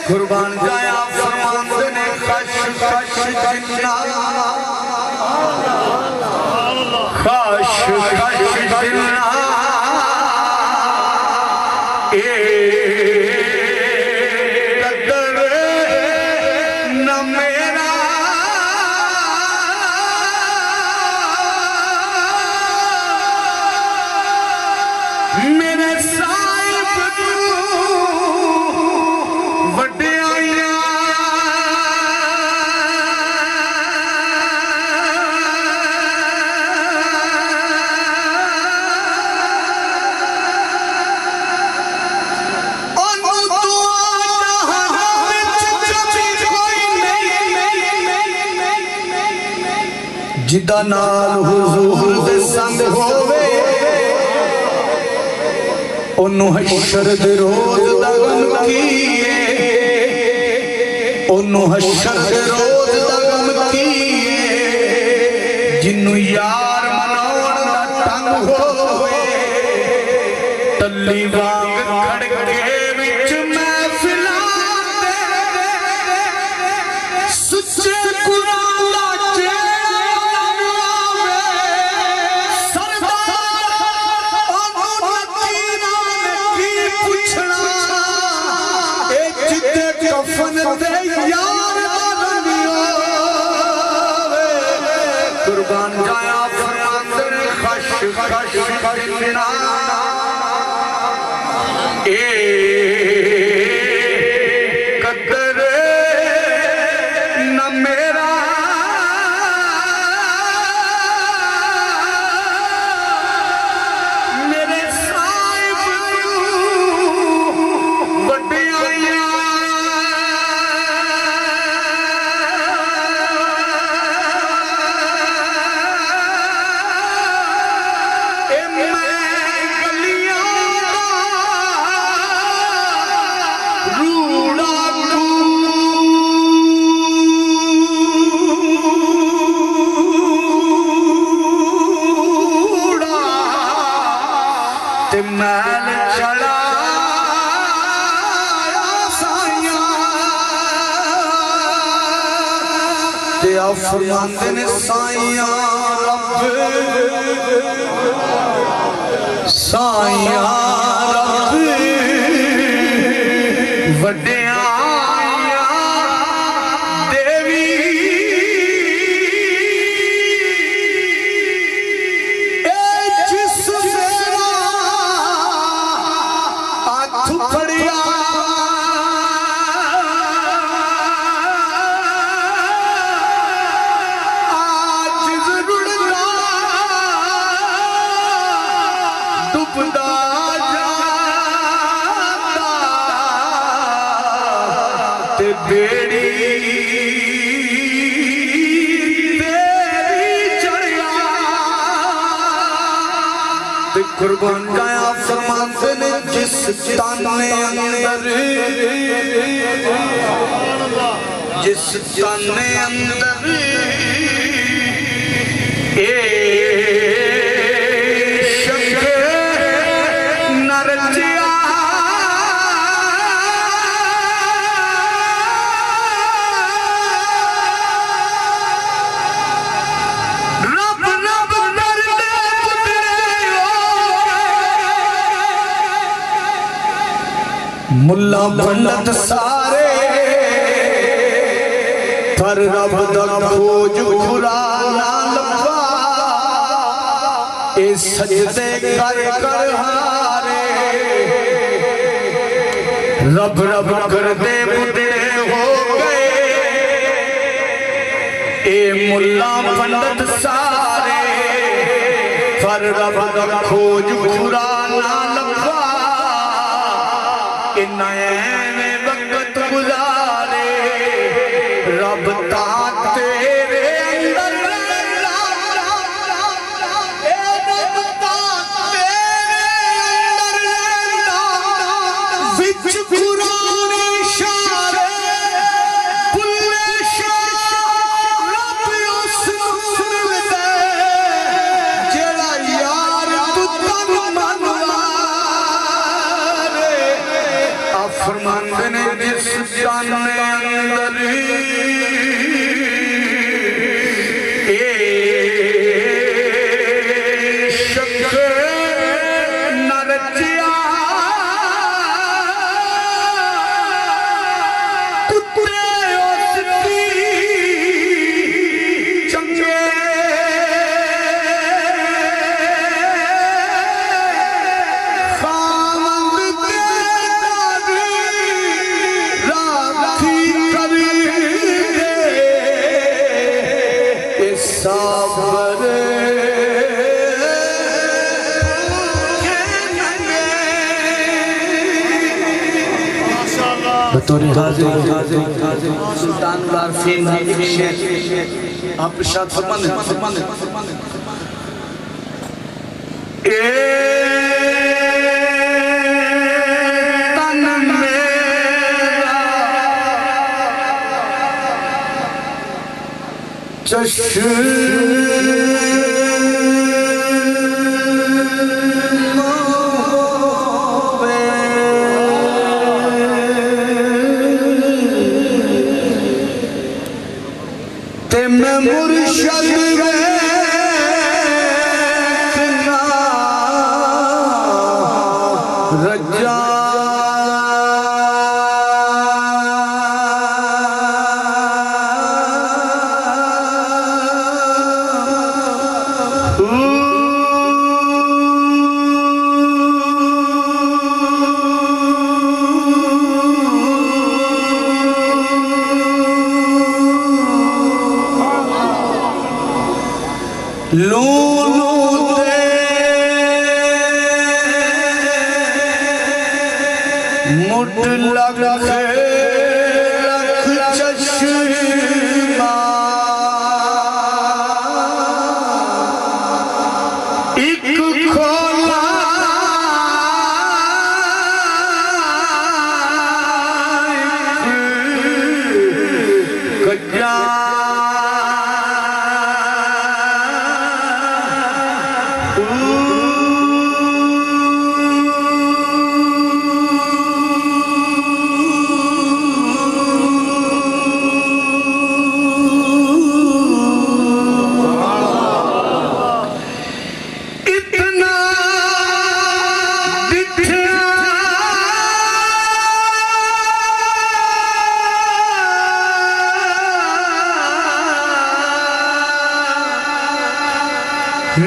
قربان جایا فرماندے نے خش خش جنہ خش خش جنہ قدر نہ میرا میرے صاحب جدا نال حضور دے سنگ ہووے انہوں حشر دے روز دا غم کیے انہوں حشر دے روز دا غم کیے جنوں یار مناون دا ٹنگ ہووے تلی وانگ کھڑکے وچ محفلاں دے سچے قرآن دا قربان جایا فرماندے نے خش خش جنہ قدر نہ میرا میرے صاحب وڈیاں محل چڑھا سائیاں تے فرماندے نے سائیاں رب سائیاں رب وڈیاں بیڑی تیری چڑھیا تے قربان جایا فرماندے نے جس تن اندر جس تن اندر عشق نہ رچیا رب رب ڈردے ملا پنڈت سارے پر رب دا کھوج کھرا نہ لبا اے سجدے کر کر ہارے رب رب کردے بدرے ہو گئے اے ملا پنڈت سارے پر رب دا کھوج کھرا نہ لبا نئے وقت گزارے رب تا تیرے اندر رب تا تیرے اندر وچ قرآن اشارے بلے شاہ رب اس سن دے جڑا یار تو تن منوارے فرماندے نے جس جان اندر عشق نہ رچیا کتے اس کی چنگے بطور حاضر سلطان العارفین ایک شیخ آپ ارشاد فرمانے اے تن میرا مرشد رجا لولو دے مٹ لگ رکھ چشمہ ایک کھولا کجا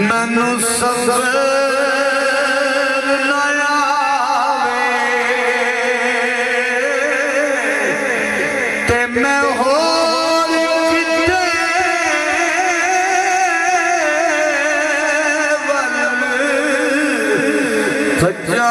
مینو صبر نہ آوے تے میں ہور کتے ول بھجا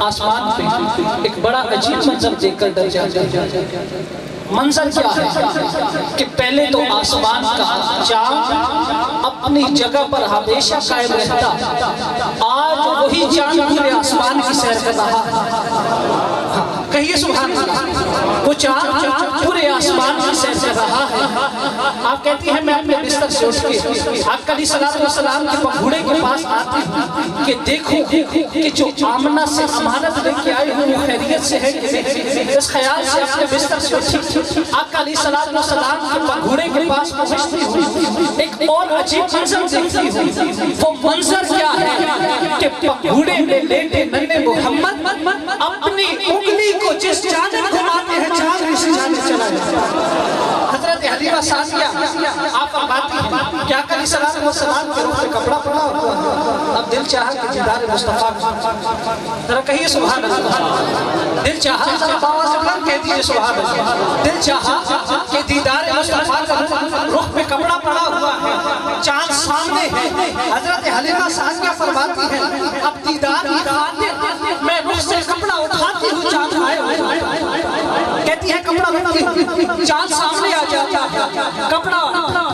آسمان پہ ایک بڑا عجیب منظر دیکھ کر ڈر جاتا ہے۔ منظر کیا ہے کہ پہلے تو آسمان کا چاند اپنی جگہ پر ہمیشہ قائم رہتا، آج وہی چاند پورے آسمان کی سیر کر رہا ہے۔ کہیے سبحان اللہ، وہ چاند پورے آسمان کی سیر کر رہا ہے۔ آپ کہتی ہیں میں اپنے بستر سے اٹھ کے آقا علیہ السلام کے پگھوڑے کے پاس آتی ہوں کہ دیکھو کہ جو آمنہ سے امانت لے کے آئے ہوں وہ خیریت سے ہے کہ نہیں۔ اس خیال سے اپنے بستر سے اٹھی آقا علیہ السلام کے پگھوڑے کے پاس پہنچتی ہوں، ایک اور عجیب منظر دیکھتی ہوں۔ وہ منظر کیا ہے کہ پگھوڑے میں لیٹے ننھے محمد اپنی انگلی کو جس جانب گھماتے ہیں چاند اسی جانب چلا جاتا ہے۔ حضرت حلیمہ سعدیہ آپ فرماتی ہیں کہ آقا علیہ السلام کے روح پہ کپڑا پڑا ہوا ہے، اب دل چاہا کہ دیدار مصطفیٰ ذرا کہیے سبحان اللہ، دل چاہا ذرا باوا سے بلند کہہ دیجئے سبحان اللہ، دل چاہا کہ دیدار مصطفیٰ کا روح پہ کپڑا پڑا ہوا ہے، چاند سامنے ہے۔ حضرت حلیمہ سعدیہ فرماتی ہیں اب دیدار کی خاطر میں روح سے کپڑا اٹھاتی ہوں، چاند آئے ہوئے کہتی ہے کپڑا اٹھاتی ہوں، چاند سامنے آ جاتا ہے، کپڑا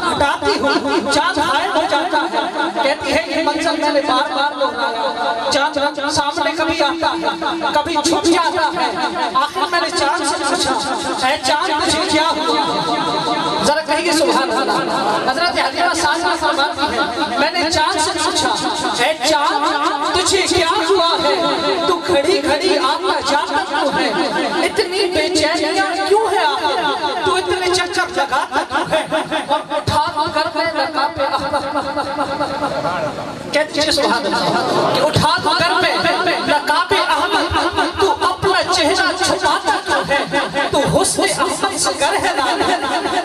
ہٹاتی ہوں، چاند غائب ہو جاتا ہے۔ کہتی ہے یہ منظر میں نے بار بار دہرایا، چاند سامنے کبھی آتا ہے کبھی چھپ جاتا ہے۔ آخر میں نے چاند سے پوچھا اے چاند تجھے کیا ہوا، ذرا کہیے سبحان اللہ۔ حضرت حلیمہ سعدیہ فرماتی ہے میں نے چاند سے پوچھا اے چاند تجھے کیا ہوا ہے، تو گھڑی گھڑی آتا جاتا کیوں ہے، اتنی بے چینیاں کیوں ہے آخر، تو اتنے چکر لگاتا کیوں ہے، اور اٹھا کر میں نقاب کہتے ہیں سبحان اللہ کہ اٹھا کر میں نقاب احمد تو اپنا چہرہ چھپاتا کیوں ہے، تو حسن احمد سے گر ہے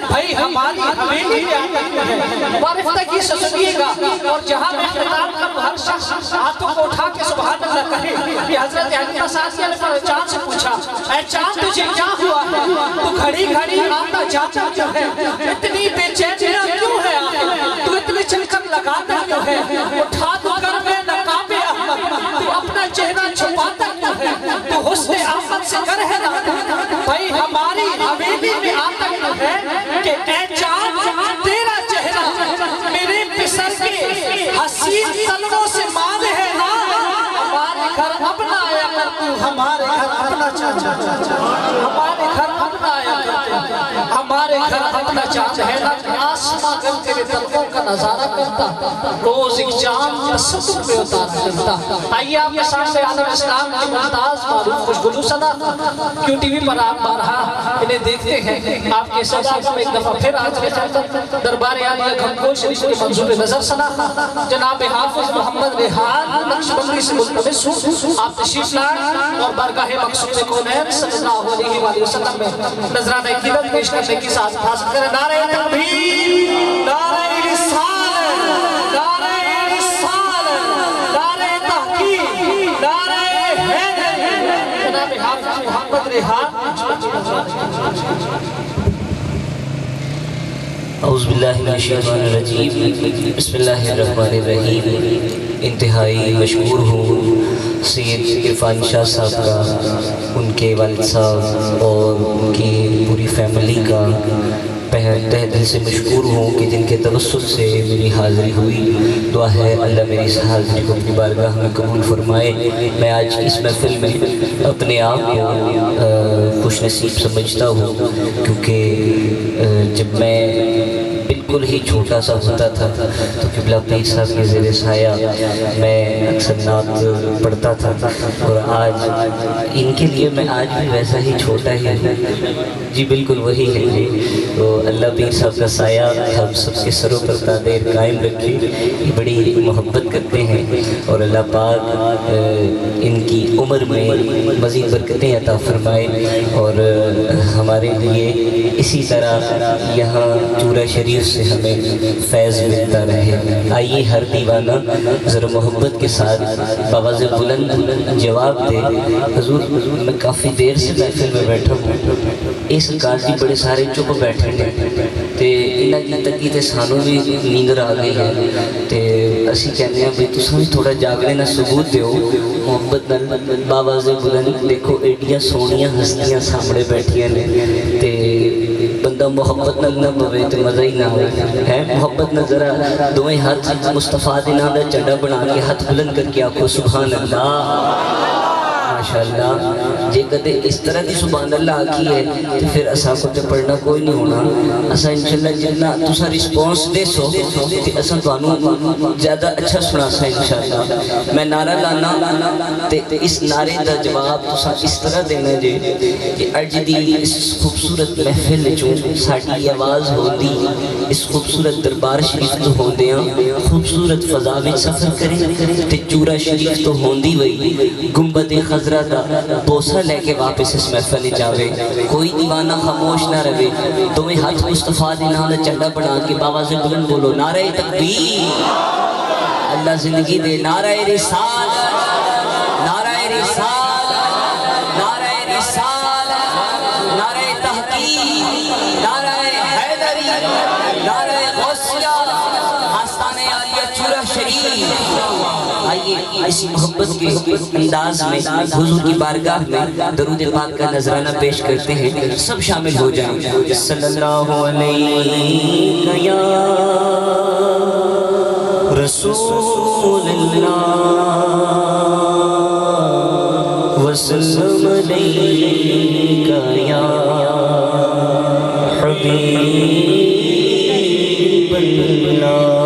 بھائی ہماری حویلی میں آتا کیوں ہے۔ وارفتگی سے سنیے گا اور جہاں میں خطاب کروں ہر شخص ہاتھوں کو اٹھا کے سبحان اللہ کہے کہ حضرت حلیمہ سعدیہ نے چاند سے پوچھا اے چاند تجھے کیا ہوا ہے، تو گھڑی گھڑی آتا جاتا کیوں ہے، اتنی بے چینیاں کیوں ہے آخر، تو اتنے چکر لگاتا کیوں ہے، اٹھا تو کر میں نقاب احمد تو اپنا چہرہ چھپاتا کیوں ہے، تو حسن احمد سے گر ہے بھائی ہماری حویلی میں آتا کیوں ہے کہ اے چاند تیرا چہرہ میرے پسر کے حسین طلبوں سے مان ہے نا، ہمارے گھر اپنا آیا کر تو ہمارے گھر اپنا چاند، ہمارے گھر اپنا آیا کر ہمارے گھر اپنا چاند ہے نا، آسمان گل تیرے طلبوں کا نظارہ کرتا، روز ایک چاند تصدق پہ اتار کرتا۔ آئیے آپ کے سامنے عالم اسلام کی ممتاز معروف خوشگلو صدا کیوں ٹی وی پر آپ بارہا انہیں دیکھتے ہیں، آپ کے صدا میں ایک دفعہ پھر آج کے خاطر دربار عالیہ گھمکول شریف کے منظور نظر صدا جناب حافظ محمد ریحان نقشبندی سے ملتمس ہوں آپ تشریف لائیں اور بارگاہ مقصود کونین صلی اللہ علیہ وآلہ وسلم میں نذرانہ عقیدت پیش کرنے کی ساتھ حاصل کریں۔ نعرہ تکبیر، نعرہ رسالت، نعرہ رسالت، نعرہ تحقیق، نعرہ حیدر، جناب حافظ محمد ریحان۔ اعوذ باللہ من الشیطان الرجیم، بسم اللہ الرحمن الرحیم۔ انتہائی مشکور ہوں سید عرفان شاہ صاحب کا، ان کے والد صاحب اور ان کی پوری فیملی کا تہ دل سے مشکور ہوں کہ جن کے توسط سے میری حاضری ہوئی۔ دعا ہے اللہ میری اس حاضری کو اپنی بارگاہ میں قبول فرمائے۔ میں آج اس محفل میں اپنے آپ کو خوش نصیب سمجھتا ہوں، کیونکہ جب میں بالکل ہی چھوٹا سا ہوتا تھا تو قبلہ پیر صاحب کے زیر سایہ میں اکثر نعت پڑھتا تھا، اور آج ان کے لیے میں آج بھی ویسا ہی چھوٹا ہی ہوں، جی بالکل وہی ہے۔ تو اللہ پیر صاحب کا سایہ ہم سب کے سروں پر تا دیر قائم رکھے، یہ بڑی محبت کرتے ہیں، اور اللہ پاک ان کی عمر میں مزید برکتیں عطا فرمائے، اور ہمارے لیے اسی طرح یہاں چورا شریف سے ہمیں فیض ملتا رہے۔ آئیے ہر دیوانہ ذرا محبت کے ساتھ بآواز بلند جواب دے، حضور میں کافی دیر سے محفل میں بیٹھا ہوں، اس قاضی بڑے سارے چپ بیٹھے ہیں تے انہاں کی تکی تے سانوں بھی نیندر آ گئی ہے تے اسی کہنے ہیں بھئی تساں تھوڑا جاگنے نہ ثبوت دیو محبت نال باواز بلند دیکھو ایڈیاں سونیاں ہستیاں سامنے بیٹھیاں نے تے بندہ محبت نال نہ پوے تے مزہ ہی نہ ہوئے ہے محبت نہ ذرا دوئیں ہاتھ مصطفیٰ دے نام دا چنڈا بنا کے ہاتھ بلند کر کے آکھو سبحان اللہ ماشاءاللہ جے کدے اس طرح کی سبحان اللہ آکھی ہے تو پھر اساں کو تے پڑھنا کوئی نہیں ہونا اساں انشاءاللہ جتنا تسا رسپونس دے سو تے اساں تانوں زیادہ اچھا سنا سا انشاءاللہ میں نعرہ لانا تے اس نعرے دا جواب تسا اس طرح دینا جے کہ اج دی اس خوبصورت محفل چوں ساڈی آواز ہوندی اس خوبصورت دربار شریف تو ہوندیاں خوبصورت فضا وچ سفر کرے تے چورا شریف تو ہوندی وئی گنبد خضرا دا بوسہ لے کے واپس اس محفل جاوے کوئی دیوانہ خاموش نہ رہے تمہیں ہاتھ مصطفیٰ دے نام دا چنڈا بنا کے باواز بلند بولو نعرہ تکبیر اللہ زندگی دے نعرہ رسالت نعرہ رسالت نعرہ رسالت نعرہ تحقیق نعرہ حیدری نعرہ غوثیہ آستان عالیہ چورا شریف آئیے اس محبت کے انداز میں حضور کی بارگاہ میں درود پاک کا نذرانہ پیش کرتے ہیں سب شامل ہو جائیں صلی اللہ علیہ یا رسول اللہ وسلم علیہ یا حبیب اللہ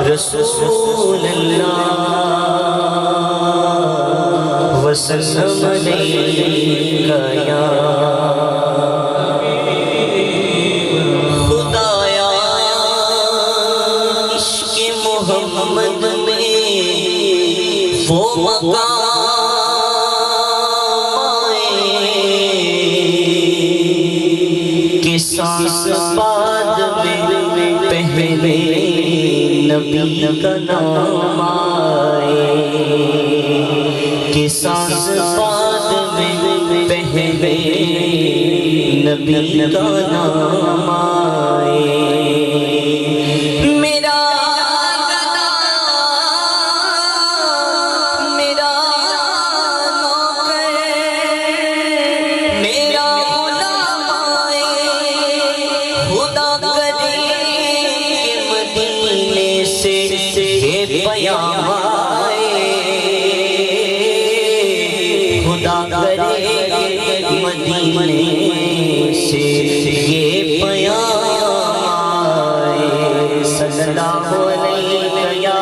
رسول اللہ وسلم علیہ یا خدایا عشق محمد میں وہ مقام کہ سانس بعد میں پہلے نبی کا نام آئے کہ سانس بعد میں پہلے نبی کا نام آئے مدینے سے یہ پیام آئے صلی اللہ علیہ یا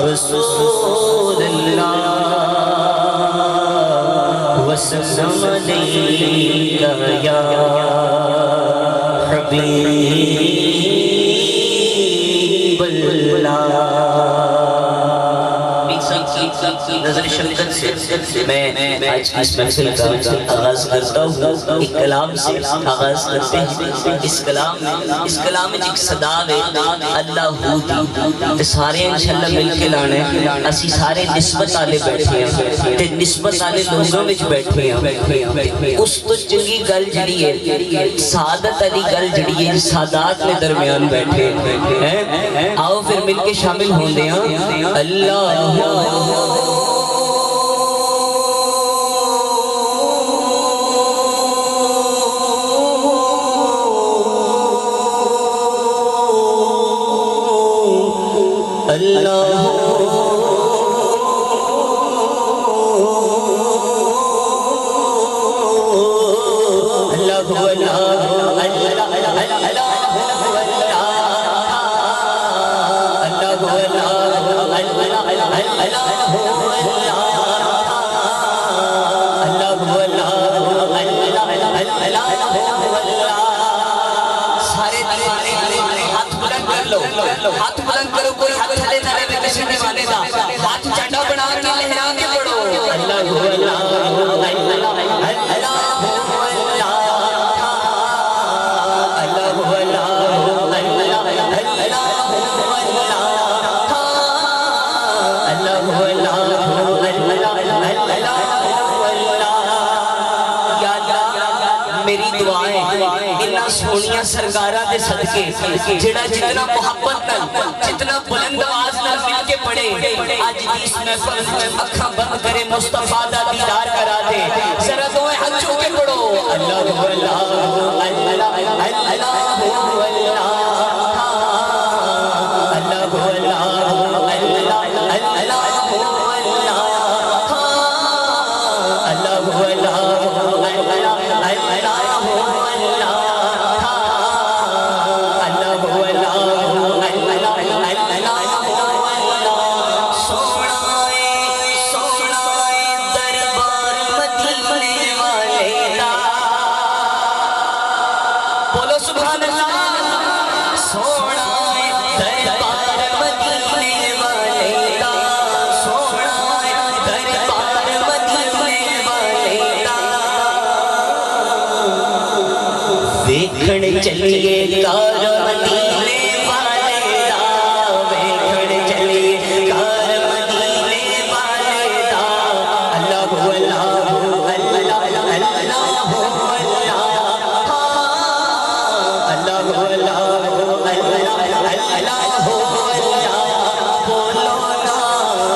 رسول اللہ وسلم علیہ یا حبیب اللہ کی نظر شفقت سے میں آج کی اس محفل کا آغاز کرتا ہوں. ایک کلام سے آغاز کرتے ہیں. اس کلام میں ایک صدا ہے اللہ ہو سارے انشاءاللہ مل کے لانے. اسی سارے نسبت والے بیٹھے ہیں تے نسبت والے لوگوں وچ بیٹھے ہیں. اس تو چنگی گل جڑی ہے سعادت علی گل جڑی ہے سادات میں درمیان بیٹھے ہیں. آؤ پھر مل کے شامل ہوندے ہیں. اللہ ہاتھ بلند کرو. کوئی ہاتھ تھلے نہ رہے کسی نے مانے دا. ہاتھ چڑھا بنا کے لہرا کے پڑھو. اللہ ہو میری دعائیں انہاں سونیاں سرکاراں دے صدقے جڑا جتنا محبت نال جتنا بلند آواز نال مل کے پڑھے اج دی اس محفل اکھاں بند کرے مصطفیٰ دا دیدار کرا دے. ذرا دوئے ہاتھ چھو کے پڑھو. اللہ اللہ اللہ اللہ چلیے کار مدینے والے دا. ویکھن چلیے کار مدینے والے دا. اللہ اللہ اللہ اللہ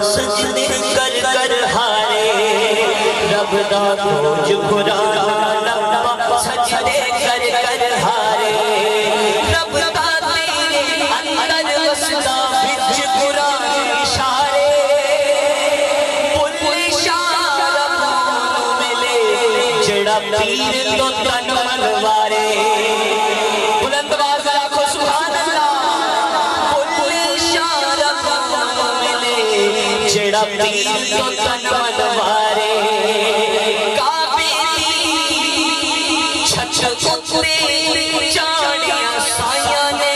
سجدے کر کر ہارے رب دا کھوج قرآن سجدے کر کر ہارے رب دا تیرے اندر وسدا وچ قرآن اشارے بول اشارہ ملے جڑا پیر تو تن منوارے بلند آواز رکھو سبحان اللہ جڑا پیر تو تن منوارے کعبے دی چھت اُتے چاڑیاں سایاں نے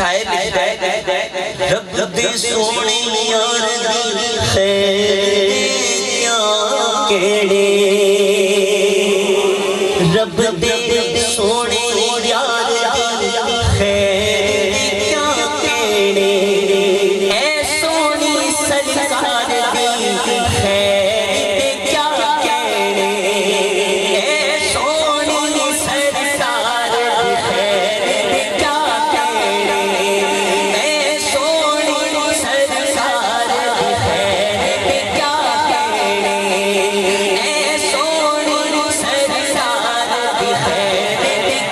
شاعر لکھتا ہے رب دے سونے یار دی خیریاں کیڑے رب دے سونے یار دی خیریاں کیڑے اے سونی سرکار دی خیر کیا کیڑے اے سونی سرکار دی خیر کیا کیڑے اے سونی سرکار دی خیر کیا کیڑے اے سونی سرکار دی خیر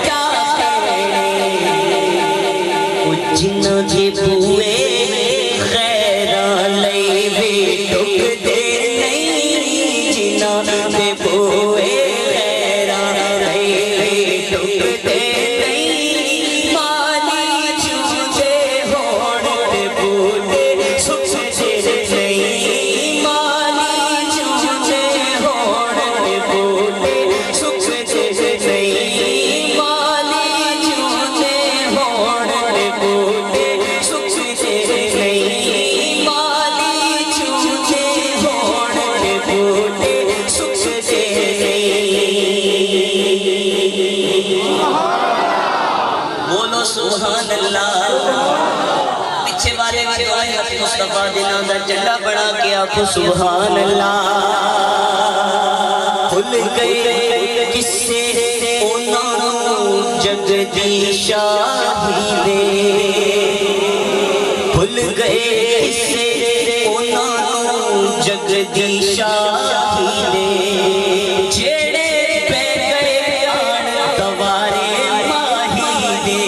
کیا کیڑے جنہ دے بوئے خیراں لئی وی ٹک دے نہیں جنہ دے بوئے خیراں لئی وی ٹک دے نہیں مالی چوچے ہون دے بوٹے سکھ دے نہیں مالی چوچے ہون دے بوٹے سکھ دے نہیں مالی چوچے ہون دے بوٹے سکھ دے نہیں مالی چوچے ہون دے بوٹے سکھ دے نہیں بولو سبحان اللہ پیچھے والے میں دعائیں مصطفیٰ دلوں دا جھنڈا بڑھا کے آخو سبحان اللہ بھول گئے کسے انہاں نوں جگ دی شاہی دے بھول گئے کسے انہاں نوں جگ دی شاہی دے جیڑے پہ گئے آن دوارے ماہی دے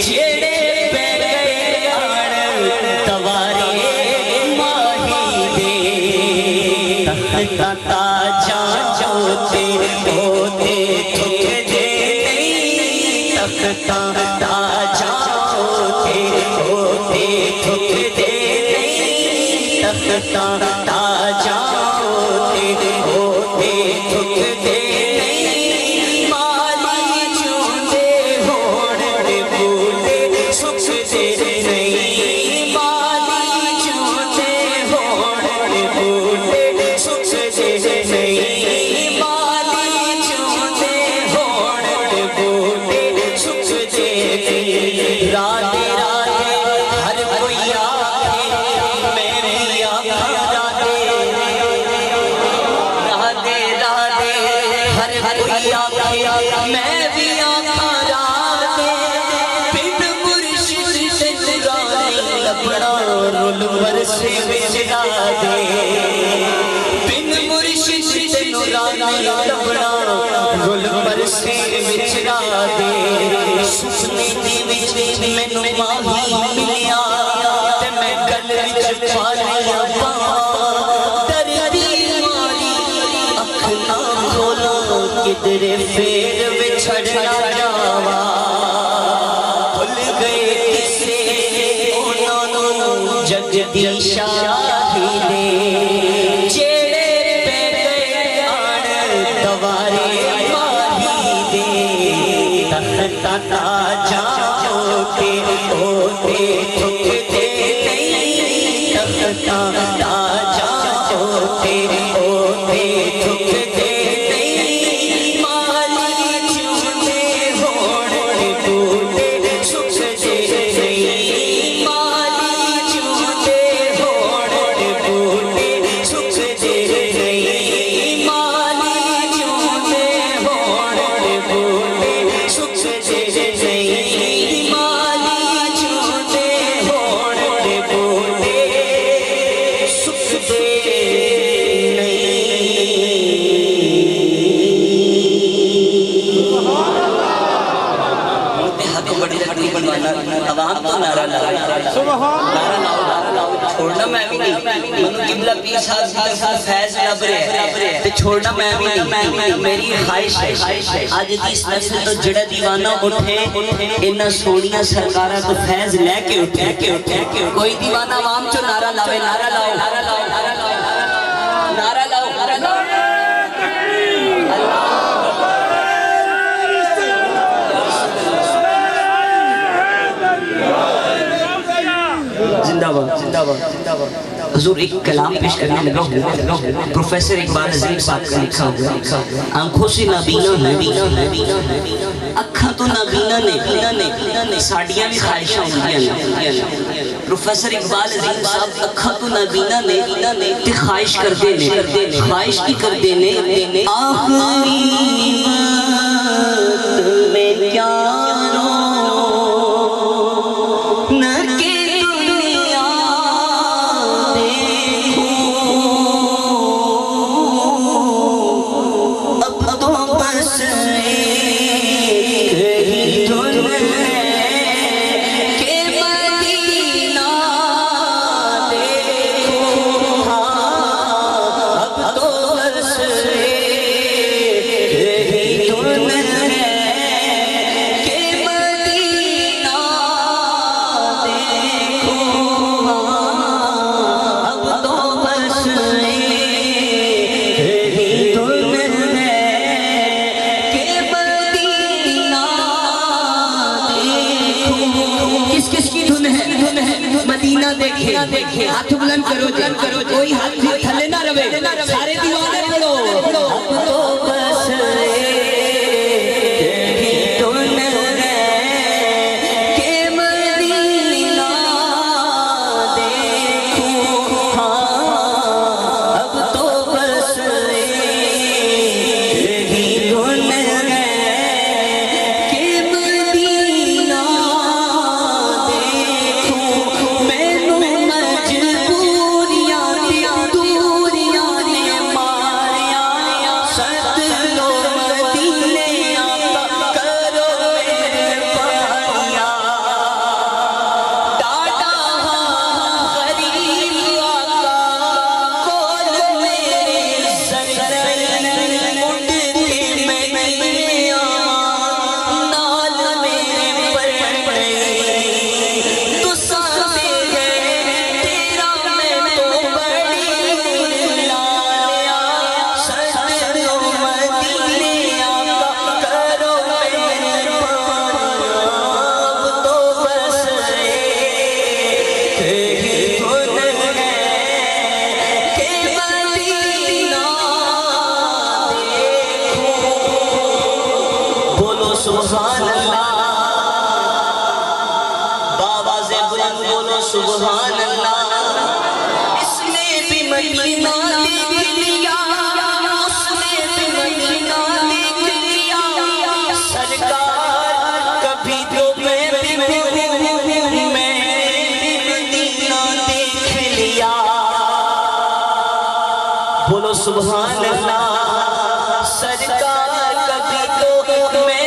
جیڑے پہ گئے آن دوارے ماہی دے تختا تاجاں چوتے ہوتے تھک دے نہیں تختا تاجاں چوتے ہوتے تھک دے نہیں تختا تاجاں چوتے ہوتے تھک دے نہیں مالی چوتے ہون دے بوٹے سکھ دے نہیں مالی چوتے ہون دے بوٹے سکھ دے نہیں مالی چوتے ہون دے بوٹے سکھ دے نہیں رادے رادے ہر کوئی آکھے میں بھی آکھاں رادے رادے رادے ہر کوئی آکھے میں بھی آکھاں رادے بن مرشد سے نورانی لبنا رول ورسے وچ رادے بن مرشد سے نورانی لبنا رول ورسے وچ رادے سپنے دی وچ مینوں ماہی ملیا تے میں گل وچ پالیاں پاواں دردی ماری اکھ نہ کھولاں کدھرے پھر وچھڑ نہ جاواں بھول گئے کسے انہاں نوں جگ دی شاہی دے جیڑے پہ گئے آن دوارے ماہی دے تختا تاجاں ہوتے ہوتے تھک دے نہیں تختا تاجاں ہوتے ہوتے تھک دے نہیں مالی چوتے ہون دے بوٹے سکھ دے نہیں مالی چوتے ہون دے بوٹے سکھ دے نہیں مالی چوتے ہون دے بوٹے سکھ دے نہیں مالی چوتے ہون دے بوٹے سکھ دے عوام تو نعرہ لاؤ نعرہ لاؤ چھوڑنا میں بھی نہیں منو قبلہ پیر صاحب سے فیض لب رہے تے چھوڑنا میں بھی نہیں میری خواہش ہے آج دی اس نسل تو جڑا دیوانہ اٹھے انہاں سونیاں سرکاراں تو فیض لے کے اٹھے کوئی دیوانہ عوام چو نعرہ لاوے نعرہ لاؤ نعرہ لاؤ نعرہ لاؤ نعرہ لاؤ نعرہ لاؤ حضور ایک کلام پیش کرنے لگا ہوں پروفیسر اقبال عظیم صاحب کا لکھا ہوا آنکھوں سے نابینا ہے اکھاں تو نابینا نے ساڑیاں بھی خواہشاں ہوندیاں پروفیسر اقبال عظیم صاحب اکھاں تو نابینا نے تے خواہش کر دینے خواہش کی کر دینے آخری وقت میں کیا دیکھیں ہاتھ بلند کرو کوئی ہاتھ تھلے نہ روے سارے دیوانے پڑھو اب تو بس سبحان اللہ بابا سے بلند بولو سبحان اللہ اس نے بھی مدینہ دیکھ لیا اس نے بھی مدینہ دیکھ لیا سرکار کبھی تو میں بھی مدینہ دیکھ لیا بولو سبحان اللہ سرکار کبھی تو میں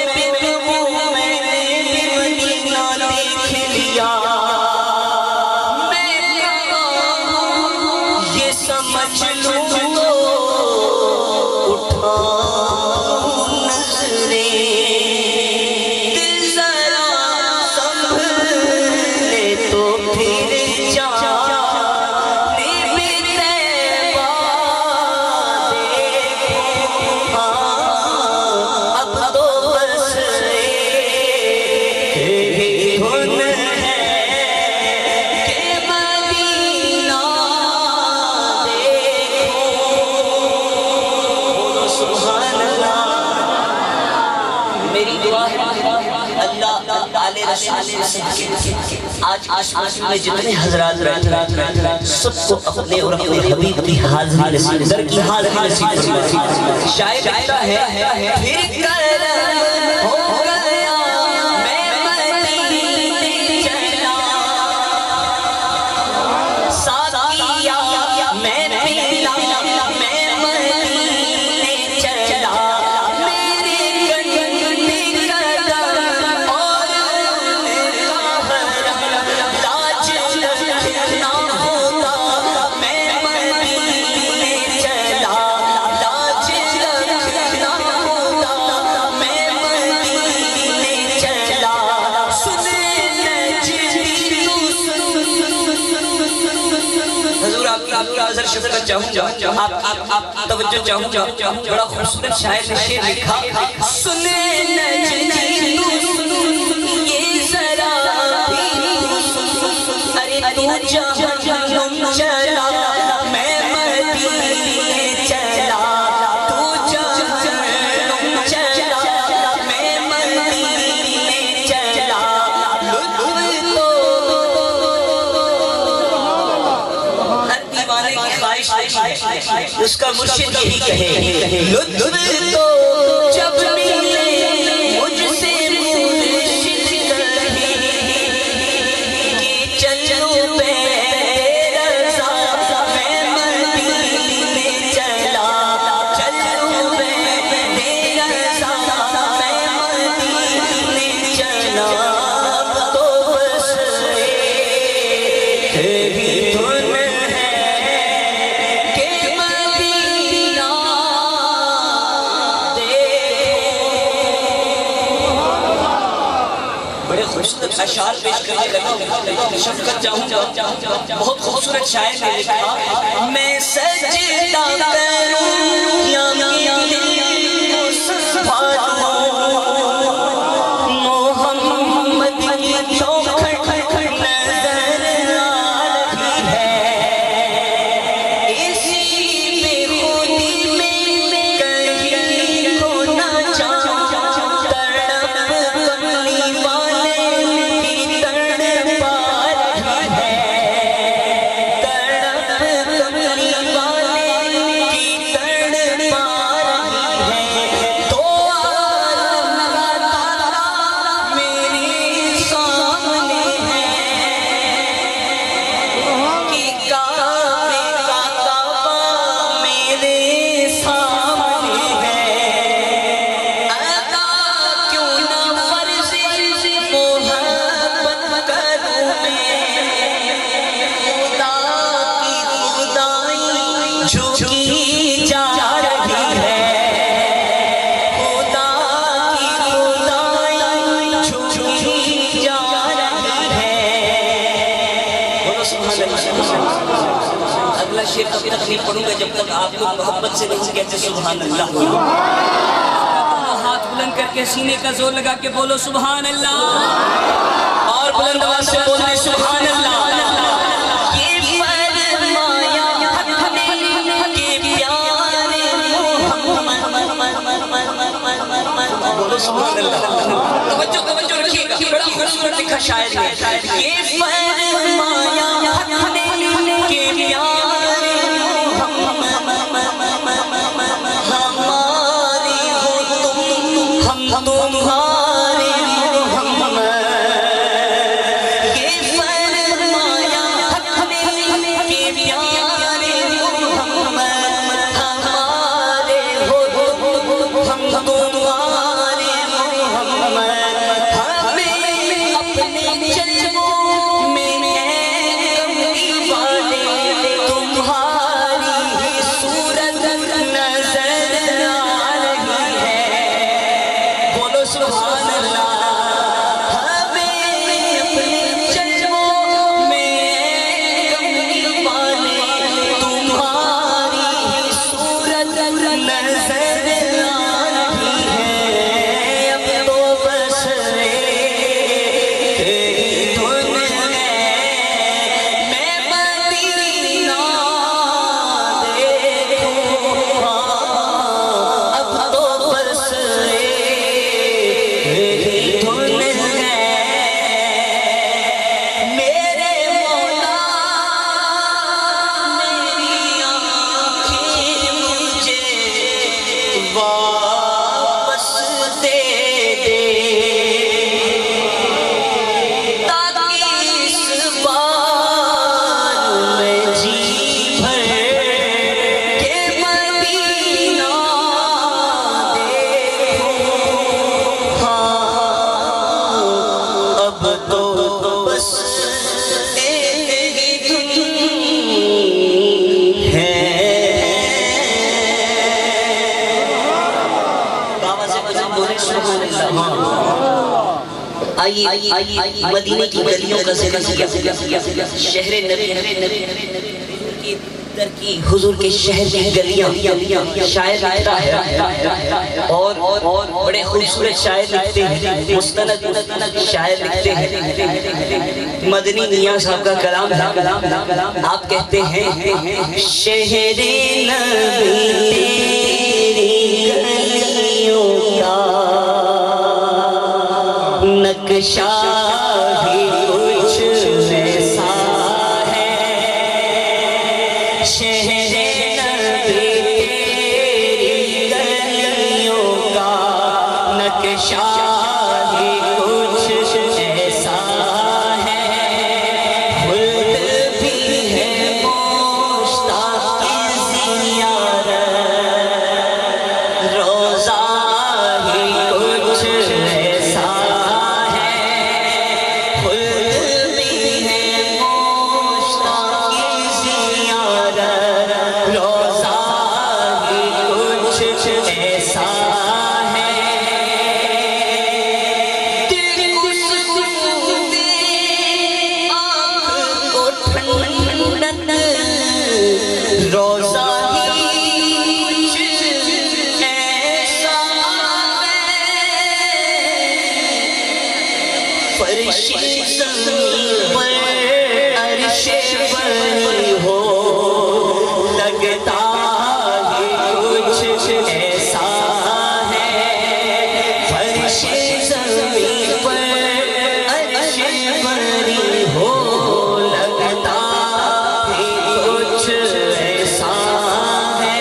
آج آسمان میں جتنے حضرات رہتے سب کو اپنے اور اپنے حبیب کی حاضری نصیب در کی حاضری نصیب شاید کہتا ہے پھر کرم ہو گیا میں مدینے چلا ساتھیا میں پیلا میں مدینے چلا شکر چاہوں گا آپ توجہ چاہوں گا بڑا خوبصورت شاعر نے شعر لکھا سنے نجمی یہ ذرا بھی ارے تو جہنم چلا میں مدینے چلا تو جہنم چلا میں مدینے چلا لطف تو ہر دیوانے کی خواہش اس کا مرشد یہی کہے لطف تو جب ملے مجھ سے مرشد کہے کہ چلو بے رضا میں مدینے چلا چلو بے رضا میں مدینے چلا تو بس تیری دھن ہے کہ مدینہ بڑے خوبصورت اشعار پیش کرنے لگا شفقت چاہوں گا بہت خوبصورت شاعر نے لکھا میں سجدہ کروں یا محمد کی چوکھٹ نظر آ رہی ہے اسی بے خودی میں کہیں کو نہ جاؤں تڑپ کملی والے کی تڑپ پا رہی ہے تڑپ کملی والے کی تڑپ پا رہی ہے تو عالم کا تارا میرے سامنے ہے کہ کعبے کا کعبہ میرے سامنے ہے عطا کیوں نہ فرض محبت کروں میں خدا کی خدائی جھکی جا رہی ہے خدا کی خدائی جھکی جا رہی ہے بولو سبحان اللہ اگلا شعر تب تک نہیں پڑھوں گا جب تک آپ لوگ محبت سے نہیں کہتے سبحان اللہ ہاتھ بلند کر کے سینے کا زور لگا کے بولو سبحان اللہ اور بلند آواز سے بولے سبحان اللہ یہ فرمایا حق نے کہ پیارے محمد بولو سبحان اللہ توجہ رکھیے گا بڑا خوبصورت لکھا شاعر نے یہ فرمایا حق نے کہ پیارے ہماری ہو تم ہم تمہارے محمد یہ فرمایا حق نے کہ پیارے محمد ہمارے ہو تم ہم تمہارے محمد ہمیں اپنے چشموں میں کملی والے تمہاری ہی صورت نظر آ رہی ہے بولو سبحان اللہ ہمیں اپنے چشموں میں کملی والے تمہاری ہی صورت نظر آ رہی ہے اب تو بس تیری دھن ہے میں مدینہ دیکھوں اب تو بس تیری دھن ہے میرے مولا میری آنکھیں مجھے واپس دے دے تاکہ اس بار میں جی بھر کے مدینہ دیکھوں ہاں اب تو بس تیری دھن ہے بابا سے بزن بولے سبحان اللہ آئیے مدینے کی گلیوں کا ذکر کیا شہر نبی کی در کی حضور کے شہر کی گلیاں شاعر لکھتا ہے اور بڑے خوبصورت شاعر لکھتے ہیں مستند شاعر لکھتے ہیں مدنی میاں صاحب کا کلام ہے. آپ کہتے ہیں شہر نبی تیری گلیوں کا نقشہ بھی کچھ ایسا ہے. شہر نبی تیری گلیوں کا نقشہ بھی کچھ ایسا ہے. خود بھی ہے مشتاق زیارت روزہ ہی کچھ ایسا ہے. خود بھی ہے مشتاق زیارت روزہ ہی کچھ ایسا ہے. دل کو سکون دے آنکھ کو ٹھنڈک روزہ ہی کچھ ایسا ہے. فرش زمین پر عرش بری ہو لگتا ہے کچھ ایسا ہے. فرش زمین پر عرش بری ہو لگتا ہے کچھ ایسا ہے.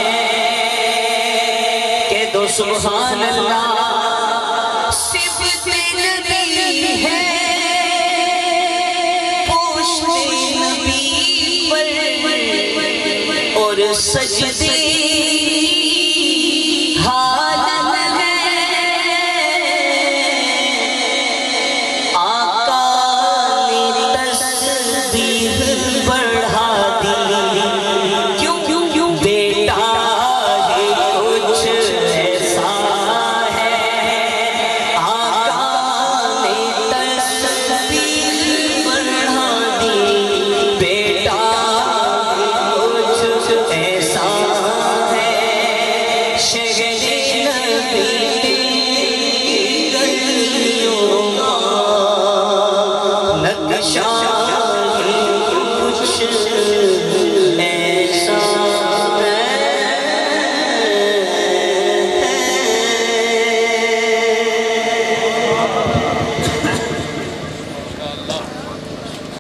کہہ دو سبحان اللہ. صفت نبی ہے پوشت نبی پر اور سجدے حالت ہے. آقا نے تسبیح بڑھا دی کیوں بیٹا ہے کچھ ایسا ہے. آقا نے تسبیح بڑھا دی بیٹا کچھ ایسا ہے. شہر نبی تیری گلیوں کا نقشہ ہی کچھ ایسا ہے.